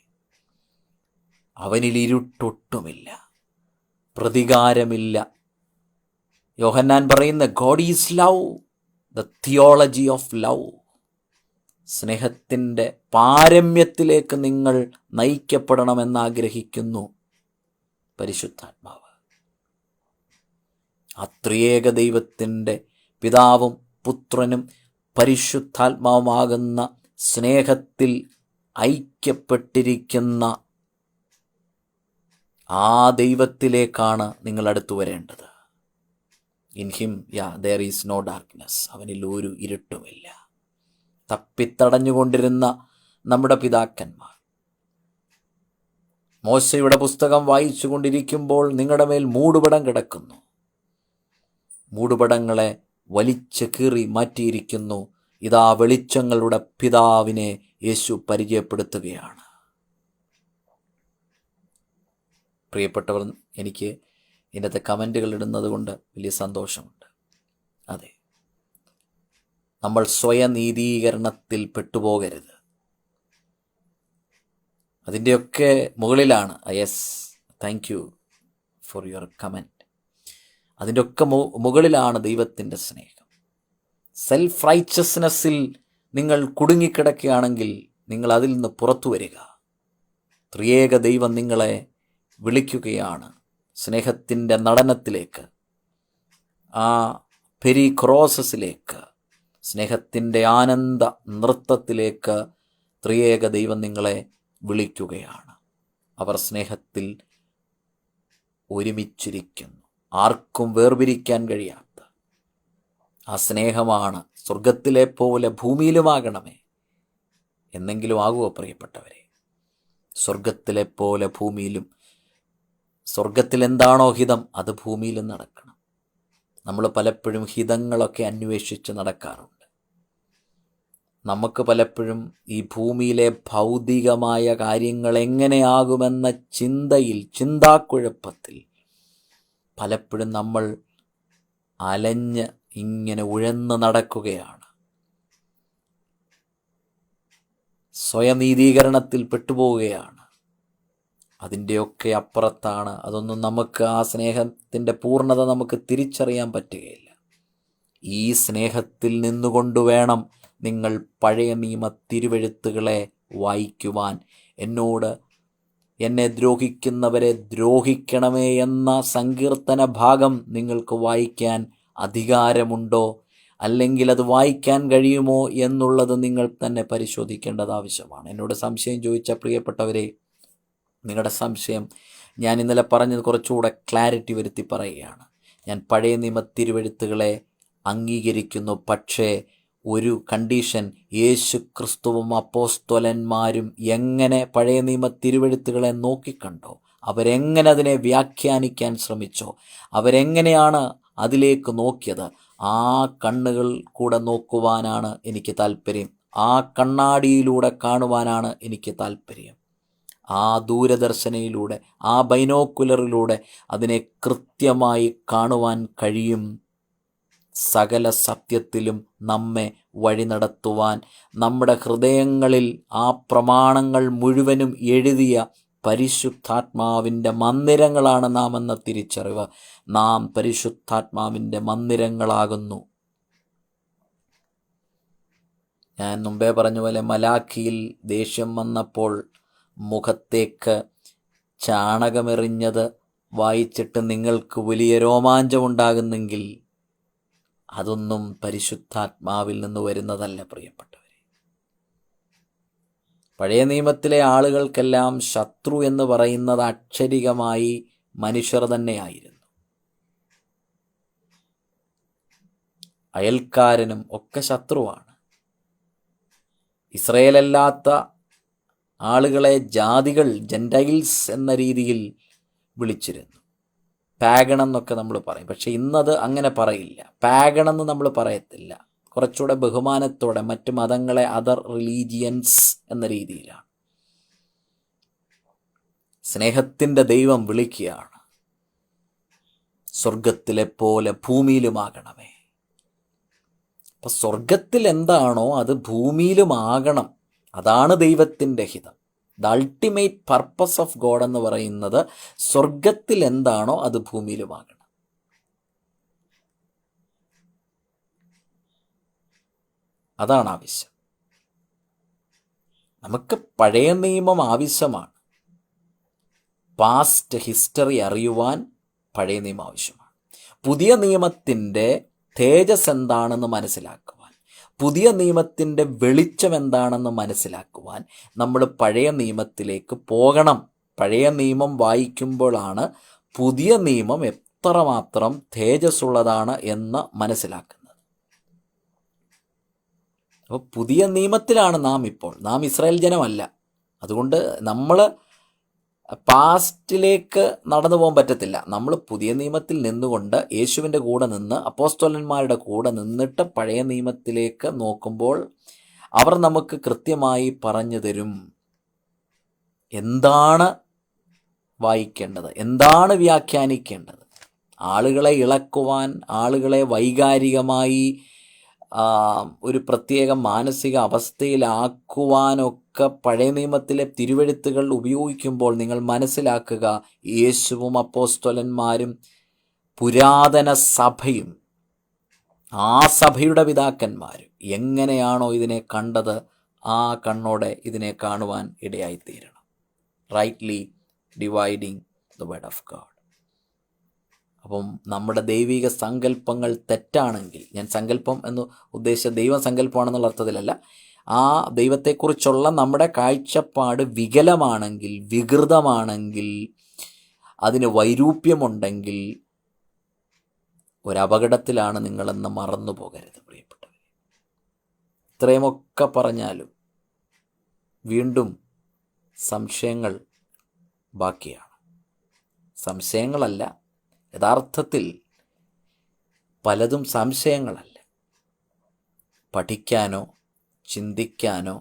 അവനിൽ ഇരുട്ടൊട്ടുമില്ല, പ്രതികാരമില്ല. യോഹന്നാൻ പറയുന്ന God is love, the theology of love. സ്നേഹത്തിൻ്റെ പാരമ്യത്തിലേക്ക് നിങ്ങൾ നയിക്കപ്പെടണമെന്നാഗ്രഹിക്കുന്നു പരിശുദ്ധാത്മാവ്. ആ ത്രിയേക ദൈവത്തിൻ്റെ പിതാവും പുത്രനും പരിശുദ്ധാത്മാവുമാകുന്ന സ്നേഹത്തിൽ ഐക്യപ്പെട്ടിരിക്കുന്ന ആ ദൈവത്തിലേക്കാണ് നിങ്ങൾ അടുത്തു വരേണ്ടത്. In him there is no darkness. അവനിൽ ഒരു ഇരുട്ടുമില്ല. തപ്പിത്തടഞ്ഞുകൊണ്ടിരുന്ന നമ്മുടെ പിതാക്കന്മാർ മോശയുടെ പുസ്തകം വായിച്ചു കൊണ്ടിരിക്കുമ്പോൾ നിങ്ങളുടെ മേൽ മൂടുപടം കിടക്കുന്നു. മൂടുപടങ്ങളെ വലിച്ചു കീറി മാറ്റിയിരിക്കുന്നു. ഇതാ വെളിച്ചങ്ങളുടെ പിതാവിനെ യേശു പരിചയപ്പെടുത്തുകയാണ്. പ്രിയപ്പെട്ടവർ, എനിക്ക് ഇന്നത്തെ കമൻറ്റുകൾ ഇടുന്നത് കൊണ്ട് വലിയ സന്തോഷമുണ്ട്. അതെ, നമ്മൾ സ്വയനീതീകരണത്തിൽ പെട്ടുപോകരുത്. അതിൻ്റെയൊക്കെ മുകളിലാണ്. Yes, thank you for your comment. അതിൻ്റെയൊക്കെ മുകളിലാണ് ദൈവത്തിൻ്റെ സ്നേഹം. സെൽഫ് റൈച്ചസ്നെസ്സിൽ നിങ്ങൾ കുടുങ്ങിക്കിടക്കുകയാണെങ്കിൽ നിങ്ങൾ അതിൽ നിന്ന് പുറത്തു വരിക. ത്രിയേക ദൈവം നിങ്ങളെ വിളിക്കുകയാണ് സ്നേഹത്തിൻ്റെ നടനത്തിലേക്ക്, ആ പെരിക്രോസസിലേക്ക്, സ്നേഹത്തിൻ്റെ ആനന്ദ നൃത്തത്തിലേക്ക് ത്രിയേക ദൈവം നിങ്ങളെ വിളിക്കുകയാണ്. അവർ സ്നേഹത്തിൽ ഒരുമിച്ചിരിക്കുന്നു. ആർക്കും വേർപിരിക്കാൻ കഴിയാത്ത ആ സ്നേഹമാണ്. സ്വർഗത്തിലെ പോലെ ഭൂമിയിലുമാകണമേ. എന്നെങ്കിലും ആകുമോ പ്രിയപ്പെട്ടവരെ? സ്വർഗത്തിലെ പോലെ ഭൂമിയിലും. സ്വർഗത്തിൽ എന്താണോ ഹിതം അത് ഭൂമിയിലും നടക്കണം. നമ്മൾ പലപ്പോഴും ഹിതങ്ങളൊക്കെ അന്വേഷിച്ച് നടക്കാറുണ്ട്. നമുക്ക് പലപ്പോഴും ഈ ഭൂമിയിലെ ഭൗതികമായ കാര്യങ്ങൾ എങ്ങനെയാകുമെന്ന ചിന്താക്കുഴപ്പത്തിൽ പലപ്പോഴും നമ്മൾ അലഞ്ഞ് ഇങ്ങനെ ഉഴന്ന് നടക്കുകയാണ്. സ്വയനീതീകരണത്തിൽ പെട്ടുപോവുകയാണ്. അതിൻ്റെയൊക്കെ അപ്പുറത്താണ്. അതൊന്നും നമുക്ക്, ആ സ്നേഹത്തിൻ്റെ പൂർണ്ണത നമുക്ക് തിരിച്ചറിയാൻ പറ്റുകയില്ല. ഈ സ്നേഹത്തിൽ നിന്നുകൊണ്ട് വേണം നിങ്ങൾ പഴയ നിയമ തിരുവെഴുത്തുകളെ വായിക്കുവാൻ. എന്നെ ദ്രോഹിക്കുന്നവരെ ദ്രോഹിക്കണമേ എന്ന സങ്കീർത്തന ഭാഗം നിങ്ങൾക്ക് വായിക്കാൻ അധികാരമുണ്ടോ, അല്ലെങ്കിൽ അത് വായിക്കാൻ കഴിയുമോ എന്നുള്ളത് നിങ്ങൾ തന്നെ പരിശോധിക്കേണ്ടത് ആവശ്യമാണ്. എന്നോട് സംശയം ചോദിച്ച പ്രിയപ്പെട്ടവരെ, നിങ്ങളുടെ സംശയം ഞാൻ ഇന്നലെ പറഞ്ഞത് കുറച്ചുകൂടെ ക്ലാരിറ്റി വരുത്തി പറയുകയാണ്. ഞാൻ പഴയ നിയമ തിരുവെഴുത്തുകളെ അംഗീകരിക്കുന്നു. പക്ഷേ ഒരു കണ്ടീഷൻ, യേശു ക്രിസ്തുവും അപ്പോസ്തലന്മാരും എങ്ങനെ പഴയ നിയമ തിരുവെഴുത്തുകളെ നോക്കിക്കണ്ടോ, അവരെങ്ങനെ അതിനെ വ്യാഖ്യാനിക്കാൻ ശ്രമിച്ചോ, അവരെങ്ങനെയാണ് അതിലേക്ക് നോക്കിയത്, ആ കണ്ണുകൾ കൂടെ നോക്കുവാനാണ് എനിക്ക് താല്പര്യം. ആ കണ്ണാടിയിലൂടെ കാണുവാനാണ് എനിക്ക് താല്പര്യം. ആ ദൂരദർശനയിലൂടെ, ആ ബൈനോക്കുലറിലൂടെ അതിനെ കൃത്യമായി കാണുവാൻ കഴിയും. സകല സത്യത്തിലും നമ്മെ വഴി നടത്തുവാൻ, നമ്മുടെ ഹൃദയങ്ങളിൽ ആ പ്രമാണങ്ങൾ മുഴുവനും എഴുതിയ പരിശുദ്ധാത്മാവിൻ്റെ മന്ദിരങ്ങളാണ് നാം എന്ന തിരിച്ചറിവ്. നാം പരിശുദ്ധാത്മാവിൻ്റെ മന്ദിരങ്ങളാകുന്നു. ഞാൻ മുമ്പേ പറഞ്ഞ പോലെ മലാഖിയിൽ ദേഷ്യം വന്നപ്പോൾ മുഖത്തേക്ക് ചാണകമെറിഞ്ഞത് വായിച്ചിട്ട് നിങ്ങൾക്ക് വലിയ രോമാഞ്ചമുണ്ടാകുന്നെങ്കിൽ അതൊന്നും പരിശുദ്ധാത്മാവിൽ നിന്ന് വരുന്നതല്ല പ്രിയപ്പെട്ടവരെ. പഴയ നിയമത്തിലെ ആളുകൾക്കെല്ലാം ശത്രു എന്ന് പറയുന്നത് അക്ഷരികമായി മനുഷ്യർ തന്നെയായിരുന്നു. അയൽക്കാരനും ഒക്കെ ശത്രുവാണ്. ഇസ്രയേലല്ലാത്ത ആളുകളെ ജാതികൾ, ജെൻറ്റൈൽസ് എന്ന രീതിയിൽ വിളിച്ചിരുന്നു. പാഗൺ എന്നൊക്കെ നമ്മൾ പറയും. പക്ഷെ ഇന്നത് അങ്ങനെ പറയില്ല. പാഗൺ എന്ന് നമ്മൾ പറയത്തില്ല. കുറച്ചുകൂടെ ബഹുമാനത്തോടെ മറ്റ് മതങ്ങളെ അതർ റിലീജിയൻസ് എന്ന രീതിയിലാണ്. സ്നേഹത്തിൻ്റെ ദൈവം വിളിക്കുകയാണ്, സ്വർഗത്തിലെ പോലെ ഭൂമിയിലുമാകണമേ. അപ്പം സ്വർഗത്തിൽ എന്താണോ അത് ഭൂമിയിലുമാകണം. അതാണ് ദൈവത്തിൻ്റെ ഹിതം. The ultimate purpose of God എന്ന് പറയുന്നത് സ്വർഗത്തിൽ എന്താണോ അത് ഭൂമിയിലുമാകണം. അതാണ് ആവശ്യം. നമുക്ക് പഴയ നിയമം ആവശ്യമാണ്. പാസ്റ്റ് ഹിസ്റ്ററി അറിയുവാൻ പഴയ നിയമം ആവശ്യമാണ്. പുതിയ നിയമത്തിൻ്റെ തേജസ് എന്താണെന്ന് മനസ്സിലാക്കുവാൻ, പുതിയ നിയമത്തിൻ്റെ വെളിച്ചം എന്താണെന്ന് മനസ്സിലാക്കുവാൻ നമ്മൾ പഴയ നിയമത്തിലേക്ക് പോകണം. പഴയ നിയമം വായിക്കുമ്പോഴാണ് പുതിയ നിയമം എത്രമാത്രം തേജസ്സുള്ളതാണ് എന്ന് മനസ്സിലാക്കുന്നത്. അപ്പോൾ പുതിയ നിയമത്തിലാണ് നാം ഇസ്രായേൽ ജനമല്ല. അതുകൊണ്ട് നമ്മൾ പാസ്റ്റിലേക്ക് നടന്നു പോകാൻ പറ്റത്തില്ല. നമ്മൾ പുതിയ നിയമത്തിൽ നിന്നുകൊണ്ട് യേശുവിൻ്റെ കൂടെ നിന്ന്, അപ്പോസ്തലന്മാരുടെ കൂടെ നിന്നിട്ട് പഴയ നിയമത്തിലേക്ക് നോക്കുമ്പോൾ അവർ നമുക്ക് കൃത്യമായി പറഞ്ഞു തരും എന്താണ് വായിക്കേണ്ടത്, എന്താണ് വ്യാഖ്യാനിക്കേണ്ടത്. ആളുകളെ ഇളക്കുവാൻ, ആളുകളെ വൈകാരികമായി ഒരു പ്രത്യേക മാനസിക അവസ്ഥയിലാക്കുവാനൊക്കെ പഴയ നിയമത്തിലെ തിരുവെഴുത്തുകൾ ഉപയോഗിക്കുമ്പോൾ നിങ്ങൾ മനസ്സിലാക്കുക, യേശുവും അപ്പോസ്തലന്മാരും പുരാതന സഭയും ആ സഭയുടെ പിതാക്കന്മാരും എങ്ങനെയാണോ ഇതിനെ കണ്ടത്, ആ കണ്ണോടെ ഇതിനെ കാണുവാൻ ഇടയായിത്തീരണം. Rightly dividing the word of God. അപ്പം നമ്മുടെ ദൈവിക സങ്കല്പങ്ങൾ തെറ്റാണെങ്കിൽ, ഞാൻ സങ്കല്പം എന്ന് ഉദ്ദേശിച്ച ദൈവ സങ്കല്പമാണെന്നുള്ള അർത്ഥത്തിലല്ല, ആ ദൈവത്തെക്കുറിച്ചുള്ള നമ്മുടെ കാഴ്ചപ്പാട് വികലമാണെങ്കിൽ, വികൃതമാണെങ്കിൽ, അതിന് വൈരൂപ്യമുണ്ടെങ്കിൽ ഒരപകടത്തിലാണ് നിങ്ങളെന്ന് മറന്നു പോകരുത് പ്രിയപ്പെട്ടവർ. ഇത്രയുമൊക്കെ പറഞ്ഞാലും വീണ്ടും സംശയങ്ങൾ ബാക്കിയാണ്. സംശയങ്ങളല്ല, യഥാർത്ഥത്തിൽ പലതും സംശയങ്ങളല്ല. പഠിക്കാനോ ചിന്തിക്കാനോ,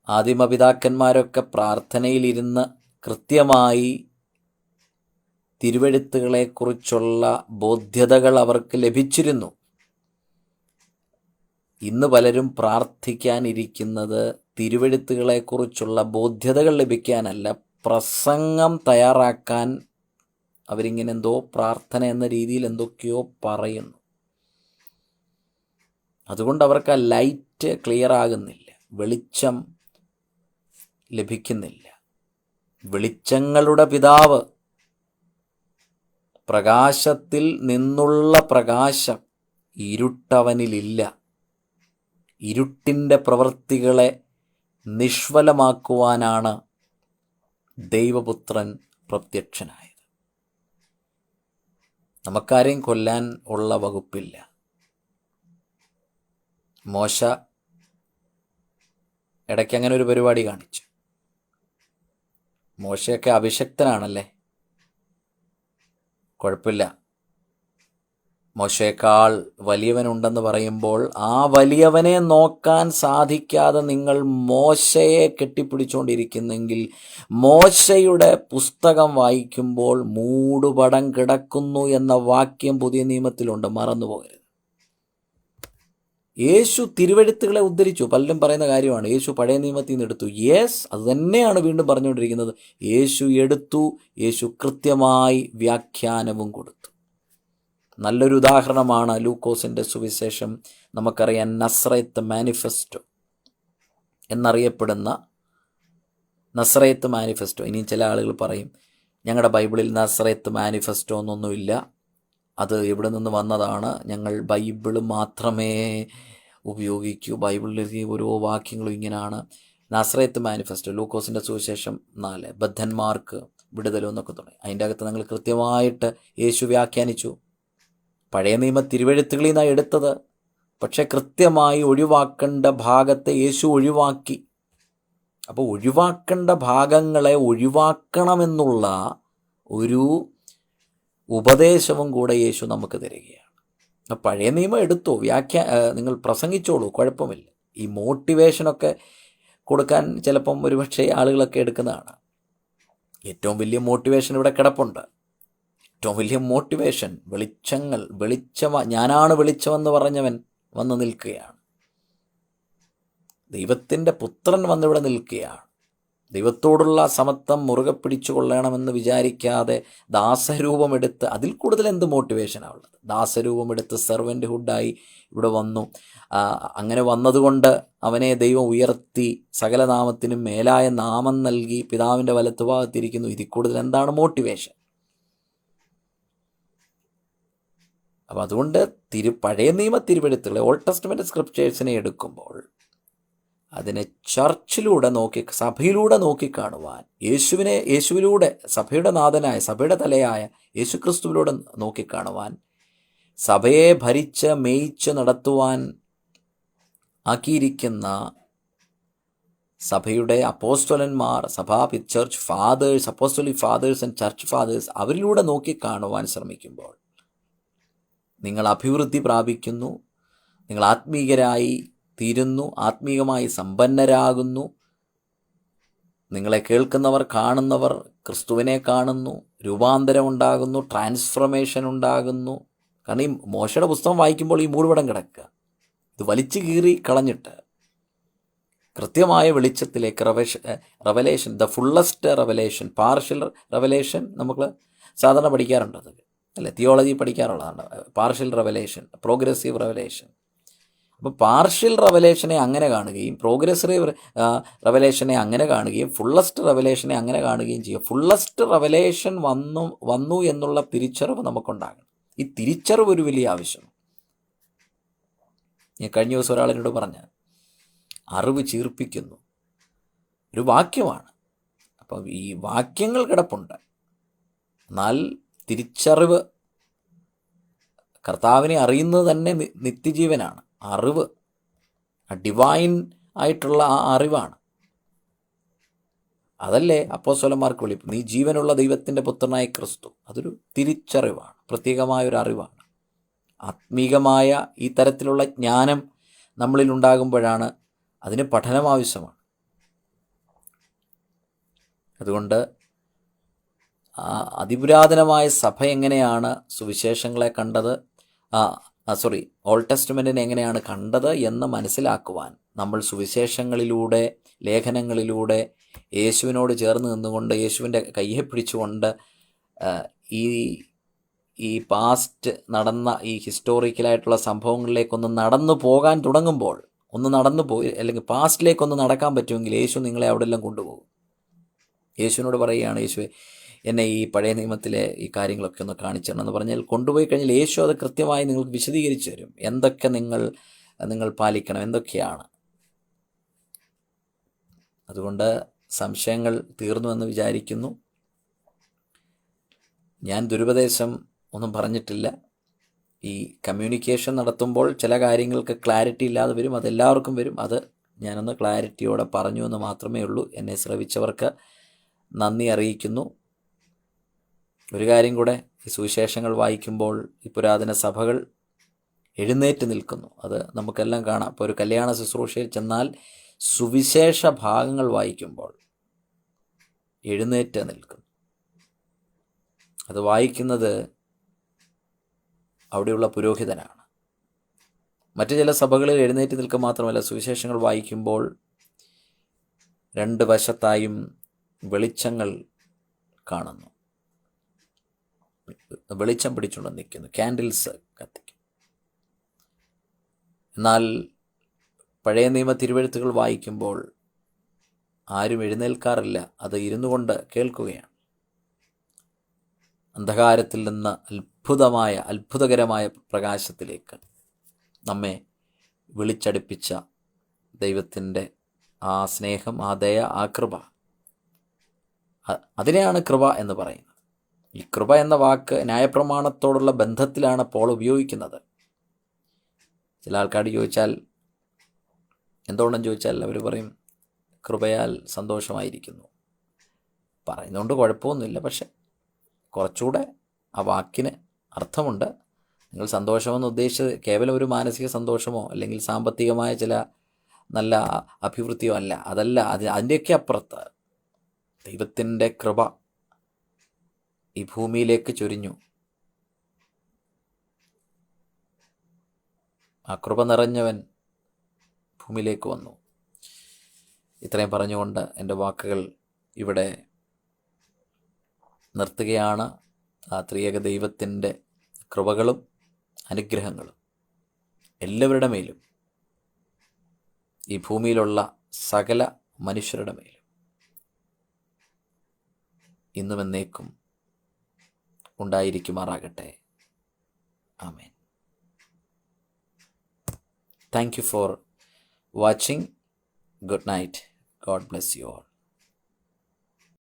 ആദിമപിതാക്കന്മാരൊക്കെ പ്രാർത്ഥനയിലിരുന്ന് കൃത്യമായി തിരുവെഴുത്തുകളെക്കുറിച്ചുള്ള ബോധ്യതകൾ അവർക്ക് ലഭിച്ചിരുന്നു. ഇന്ന് പലരും പ്രാർത്ഥിക്കാനിരിക്കുന്നത് തിരുവെഴുത്തുകളെക്കുറിച്ചുള്ള ബോധ്യതകൾ ലഭിക്കാനല്ല, പ്രസംഗം തയ്യാറാക്കാൻ അവരിങ്ങനെ എന്തോ പ്രാർത്ഥന എന്ന രീതിയിൽ എന്തൊക്കെയോ പറയുന്നു. അതുകൊണ്ട് അവർക്ക് ആ ലൈറ്റ് ക്ലിയർ ആകുന്നില്ല, വെളിച്ചം ലഭിക്കുന്നില്ല. വെളിച്ചങ്ങളുടെ പിതാവ്, പ്രകാശത്തിൽ നിന്നുള്ള പ്രകാശം ഇരുട്ടവനിലില്ല. ഇരുട്ടിൻ്റെ പ്രവൃത്തികളെ നിഷ്ഫലമാക്കുവാനാണ് ദൈവപുത്രൻ പ്രത്യക്ഷനായത്. നമുക്കാരെയും കൊല്ലാൻ ഉള്ള വകുപ്പില്ല. മോശ ഇടയ്ക്ക് അങ്ങനെ ഒരു പരിപാടി കാണിച്ചു. മോശയൊക്കെ അഭിഷക്തനാണല്ലേ, കുഴപ്പമില്ല. മോശയേക്കാൾ വലിയവനുണ്ടെന്ന് പറയുമ്പോൾ ആ വലിയവനെ നോക്കാൻ സാധിക്കാതെ നിങ്ങൾ മോശയെ കെട്ടിപ്പിടിച്ചുകൊണ്ടിരിക്കുന്നെങ്കിൽ, മോശയുടെ പുസ്തകം വായിക്കുമ്പോൾ മൂടുപടം കിടക്കുന്നു എന്ന വാക്യം പുതിയ നിയമത്തിലുണ്ട്, മറന്നുപോകരുത്. യേശു തിരുവെഴുത്തുകളെ ഉദ്ധരിച്ചു. പലരും പറയുന്ന കാര്യമാണ് യേശു പഴയ നിയമത്തിൽ നിന്ന് എടുത്തു. യെസ്, അത് തന്നെയാണ് വീണ്ടും പറഞ്ഞുകൊണ്ടിരിക്കുന്നത്. യേശു എടുത്തു, യേശു കൃത്യമായി വ്യാഖ്യാനവും കൊടുത്തു. നല്ലൊരു ഉദാഹരണമാണ് ലൂക്കോസിൻ്റെ സുവിശേഷം നമുക്കറിയാം നസ്രയത്ത് മാനിഫെസ്റ്റോ എന്നറിയപ്പെടുന്ന നസ്രയത്ത് മാനിഫെസ്റ്റോ. ഇനി ചില ആളുകൾ പറയും ഞങ്ങളുടെ ബൈബിളിൽ നസ്രയത്ത് മാനിഫെസ്റ്റോ എന്നൊന്നുമില്ല, അത് എവിടെ നിന്ന് വന്നതാണ്, ഞങ്ങൾ ബൈബിൾ മാത്രമേ ഉപയോഗിക്കൂ, ബൈബിളിലെ ഓരോ വാക്യങ്ങളും ഇങ്ങനെയാണ്. നസ്രയത്ത് മാനിഫെസ്റ്റോ, ലൂക്കോസിൻ്റെ സുവിശേഷം 4, ബദ്ധന്മാർക്ക് വിടുതലും എന്നൊക്കെ തുടങ്ങി. അതിൻ്റെ അകത്ത് ഞങ്ങൾ കൃത്യമായിട്ട് യേശു വ്യാഖ്യാനിച്ചു. പഴയ നിയമ തിരുവെഴുത്തുകളിൽ നിന്നാണ് എടുത്തത്, പക്ഷെ കൃത്യമായി ഒഴിവാക്കേണ്ട ഭാഗത്തെ യേശു ഒഴിവാക്കി. അപ്പോൾ ഒഴിവാക്കേണ്ട ഭാഗങ്ങളെ ഒഴിവാക്കണമെന്നുള്ള ഒരു ഉപദേശവും കൂടെ യേശു നമുക്ക് തരികയാണ്. പഴയ നിയമം എടുത്തോ, നിങ്ങൾ പ്രസംഗിച്ചോളൂ, കുഴപ്പമില്ല. ഈ മോട്ടിവേഷനൊക്കെ കൊടുക്കാൻ ചിലപ്പം ഒരുപക്ഷെ ആളുകളൊക്കെ എടുക്കുന്നതാണ്. ഏറ്റവും വലിയ മോട്ടിവേഷൻ ഇവിടെ കിടപ്പുണ്ട്. ഏറ്റവും വലിയ മോട്ടിവേഷൻ ഞാനാണ് വെളിച്ചമെന്ന് പറഞ്ഞവൻ വന്ന് നിൽക്കുകയാണ്. ദൈവത്തിൻ്റെ പുത്രൻ വന്നിവിടെ നിൽക്കുകയാണ്. ദൈവത്തോടുള്ള സമത്വം മുറുകെ പിടിച്ചു കൊള്ളണമെന്ന് വിചാരിക്കാതെ ദാസരൂപമെടുത്ത്, അതിൽ കൂടുതൽ എന്ത് മോട്ടിവേഷനാണ് ഉള്ളത്? ദാസരൂപമെടുത്ത് സെർവൻ്റ് ഹുഡായി ഇവിടെ വന്നു. അങ്ങനെ വന്നതുകൊണ്ട് അവനെ ദൈവം ഉയർത്തി സകല നാമത്തിനും മേലായ നാമം നൽകി പിതാവിൻ്റെ വലത്തുഭാഗത്തിരിക്കുന്നു. ഇതിൽ കൂടുതൽ എന്താണ് മോട്ടിവേഷൻ? അപ്പം അതുകൊണ്ട് പഴയ നിയമ തിരുവെഴുത്തുകളെ, ഓൾഡ് ടെസ്റ്റ്മെൻറ്റ് സ്ക്രിപ്റ്റേഴ്സിനെ എടുക്കുമ്പോൾ അതിനെ ചർച്ചിലൂടെ സഭയിലൂടെ നോക്കിക്കാണുവാൻ, യേശുവിലൂടെ, സഭയുടെ നാഥനായ, സഭയുടെ തലയായ യേശുക്രിസ്തുവിലൂടെ നോക്കിക്കാണുവാൻ, സഭയെ ഭരിച്ച് മേയിച്ച് നടത്തുവാൻ ആക്കിയിരിക്കുന്ന സഭയുടെ അപ്പോസ്തലന്മാർ, church fathers, apostolic fathers and church fathers, അവരിലൂടെ നോക്കിക്കാണുവാൻ ശ്രമിക്കുമ്പോൾ നിങ്ങൾ അഭിവൃദ്ധി പ്രാപിക്കുന്നു, നിങ്ങൾ ആത്മീയരായി തീരുന്നു, ആത്മീയമായി സമ്പന്നരാകുന്നു. നിങ്ങളെ കേൾക്കുന്നവർ, കാണുന്നവർ ക്രിസ്തുവിനെ കാണുന്നു, രൂപാന്തരം ഉണ്ടാകുന്നു, ട്രാൻസ്ഫർമേഷൻ ഉണ്ടാകുന്നു. കാരണം ഈ മോശയുടെ പുസ്തകം വായിക്കുമ്പോൾ ഈ മൂടുപടം കിടക്കുക, ഇത് വലിച്ചു കീറി കളഞ്ഞിട്ട് കൃത്യമായ വെളിച്ചത്തിലേക്ക് revelation, the fullest revelation, partial revelation നമുക്ക് സാധാരണ പഠിക്കാറുണ്ട്, അല്ലേ? തിയോളജി പഠിക്കാറുള്ളതാണ്. Partial revelation, progressive revelation. അപ്പോൾ പാർഷ്യൽ റെവലേഷനെ അങ്ങനെ കാണുകയും പ്രോഗ്രസീവ് റെവലേഷനെ അങ്ങനെ കാണുകയും ഫുള്ളസ്റ്റ് റെവലേഷനെ അങ്ങനെ കാണുകയും ചെയ്യുക. ഫുള്ളസ്റ്റ് റെവലേഷൻ വന്നു എന്നുള്ള തിരിച്ചറിവ് നമുക്കുണ്ടാകണം. ഈ തിരിച്ചറിവ് ഒരു വലിയ ആവശ്യം. ഞാൻ കഴിഞ്ഞ ദിവസം ഒരാളിനോട് പറഞ്ഞ അറിവ് ചീർപ്പിക്കുന്നു ഒരു വാക്യമാണ്. അപ്പം ഈ വാക്യങ്ങൾ കിടപ്പുണ്ട്, എന്നാൽ തിരിച്ചറിവ്, കർത്താവിനെ അറിയുന്നത് തന്നെ നിത്യജീവനാണ്. അറിവ്, ഡിവൈൻ ആയിട്ടുള്ള ആ അറിവാണ്. അതല്ലേ അപ്പോസ്തലന്മാർക്ക് വെളിപ്പ്, നീ ജീവനുള്ള ദൈവത്തിൻ്റെ പുത്രനായ ക്രിസ്തു. അതൊരു തിരിച്ചറിവാണ്, പ്രത്യേകമായൊരു അറിവാണ്. ആത്മീകമായ ഈ തരത്തിലുള്ള ജ്ഞാനം നമ്മളിൽ ഉണ്ടാകുമ്പോഴാണ് അതിന് പഠനം ആവശ്യമാണ്. അതുകൊണ്ട് അതിപുരാതനമായ സഭ എങ്ങനെയാണ് സുവിശേഷങ്ങളെ കണ്ടത്, ഓൾഡ് ടെസ്റ്റ്മെൻറ്റിനെ എങ്ങനെയാണ് കണ്ടത് എന്ന് മനസ്സിലാക്കുവാൻ നമ്മൾ സുവിശേഷങ്ങളിലൂടെ, ലേഖനങ്ങളിലൂടെ യേശുവിനോട് ചേർന്ന് നിന്നുകൊണ്ട്, യേശുവിൻ്റെ കയ്യെ പിടിച്ചുകൊണ്ട് ഈ പാസ്റ്റ് നടന്ന ഈ ഹിസ്റ്റോറിക്കലായിട്ടുള്ള സംഭവങ്ങളിലേക്കൊന്ന് നടന്നു പോകാൻ തുടങ്ങുമ്പോൾ, ഒന്ന് നടന്നു പോയി അല്ലെങ്കിൽ പാസ്റ്റിലേക്കൊന്ന് നടക്കാൻ പറ്റുമെങ്കിൽ യേശു നിങ്ങളെ അവിടെ എല്ലാം കൊണ്ടുപോകും. യേശുവിനോട് പറയുകയാണ്, യേശുവെ എന്നെ ഈ പഴയ നിയമത്തിലെ ഈ കാര്യങ്ങളൊക്കെ ഒന്ന് കാണിച്ചു തരണം എന്ന് പറഞ്ഞാൽ കൊണ്ടുപോയി കഴിഞ്ഞാൽ യേശു അത് കൃത്യമായി നിങ്ങൾക്ക് വിശദീകരിച്ചു തരും. എന്തൊക്കെ നിങ്ങൾ പാലിക്കണം, എന്തൊക്കെയാണ്. അതുകൊണ്ട് സംശയങ്ങൾ തീർന്നുവെന്ന് വിചാരിക്കുന്നു. ഞാൻ ദുരുപദേശം ഒന്നും പറഞ്ഞിട്ടില്ല. ഈ കമ്മ്യൂണിക്കേഷൻ നടത്തുമ്പോൾ ചില കാര്യങ്ങൾക്ക് ക്ലാരിറ്റി ഇല്ലാതെ വരും, അതെല്ലാവർക്കും വരും. അത് ഞാനൊന്ന് ക്ലാരിറ്റിയോടെ പറഞ്ഞു എന്ന് മാത്രമേ ഉള്ളൂ. എന്നെ ശ്രവിച്ചവർക്ക് നന്ദി അറിയിക്കുന്നു. ഒരു കാര്യം കൂടെ, ഈ സുവിശേഷങ്ങൾ വായിക്കുമ്പോൾ ഈ പുരാതന സഭകൾ എഴുന്നേറ്റ് നിൽക്കുന്നു. അത് നമുക്കെല്ലാം കാണാം. ഇപ്പോൾ ഒരു കല്യാണ ശുശ്രൂഷയിൽ ചെന്നാൽ സുവിശേഷ ഭാഗങ്ങൾ വായിക്കുമ്പോൾ എഴുന്നേറ്റ് നിൽക്കുന്നു. അത് വായിക്കുന്നത് അവിടെയുള്ള പുരോഹിതനാണ്. മറ്റു ചില സഭകളിൽ എഴുന്നേറ്റ് നിൽക്കുക മാത്രമല്ല, സുവിശേഷങ്ങൾ വായിക്കുമ്പോൾ രണ്ട് വശത്തായും വെളിച്ചങ്ങൾ കാണുന്നു. വെളിച്ചം പിടിച്ചുകൊണ്ട് നിൽക്കുന്നു, ക്യാൻഡിൽസ് കത്തിക്കും. എന്നാൽ പഴയ നിയമ തിരുവെഴുത്തുകൾ വായിക്കുമ്പോൾ ആരും എഴുന്നേൽക്കാറില്ല, അത് ഇരുന്നു കൊണ്ട് കേൾക്കുകയാണ്. അന്ധകാരത്തിൽ നിന്ന് അത്ഭുതകരമായ പ്രകാശത്തിലേക്ക് നമ്മെ വിളിച്ചടുപ്പിച്ച ദൈവത്തിൻ്റെ ആ സ്നേഹം, ആ ദയ, ആ കൃപ, അതിനെയാണ് കൃപ എന്ന് പറയുന്നത്. ഈ കൃപ എന്ന വാക്ക് ന്യായപ്രമാണത്തോടുള്ള ബന്ധത്തിലാണ് പോൾ ഉപയോഗിക്കുന്നത്. ചില ആൾക്കാർ ചോദിച്ചാൽ, എന്തുകൊണ്ടെന്ന് ചോദിച്ചാൽ അവർ പറയും കൃപയാൽ സന്തോഷമായിരിക്കുന്നു. പറയുന്നതുകൊണ്ട് കുഴപ്പമൊന്നുമില്ല, പക്ഷെ കുറച്ചുകൂടെ ആ വാക്കിന് അർത്ഥമുണ്ട്. നിങ്ങൾ സന്തോഷമെന്ന് ഉദ്ദേശിച്ചത് കേവലം ഒരു മാനസിക സന്തോഷമോ അല്ലെങ്കിൽ സാമ്പത്തികമായ ചില നല്ല അഭിവൃദ്ധിയോ അല്ല. അതിൻ്റെയൊക്കെ അപ്പുറത്ത് ദൈവത്തിൻ്റെ കൃപ ഈ ഭൂമിയിലേക്ക് ചൊരിഞ്ഞു. ആ കൃപ നിറഞ്ഞവൻ ഭൂമിയിലേക്ക് വന്നു. ഇത്രയും പറഞ്ഞുകൊണ്ട് എൻ്റെ വാക്കുകൾ ഇവിടെ നിർത്തുകയാണ്. ആ ത്രിയേക ദൈവത്തിൻ്റെ കൃപകളും അനുഗ്രഹങ്ങളും എല്ലാവരുടെ മേലും, ഈ ഭൂമിയിലുള്ള സകല മനുഷ്യരുടെ മേലും ഇന്നും എന്നേക്കും ഉണ്ടായിരിക്കുമാറാകട്ടെ. ആമേൻ. Thank you for watching. Good night. God bless you all.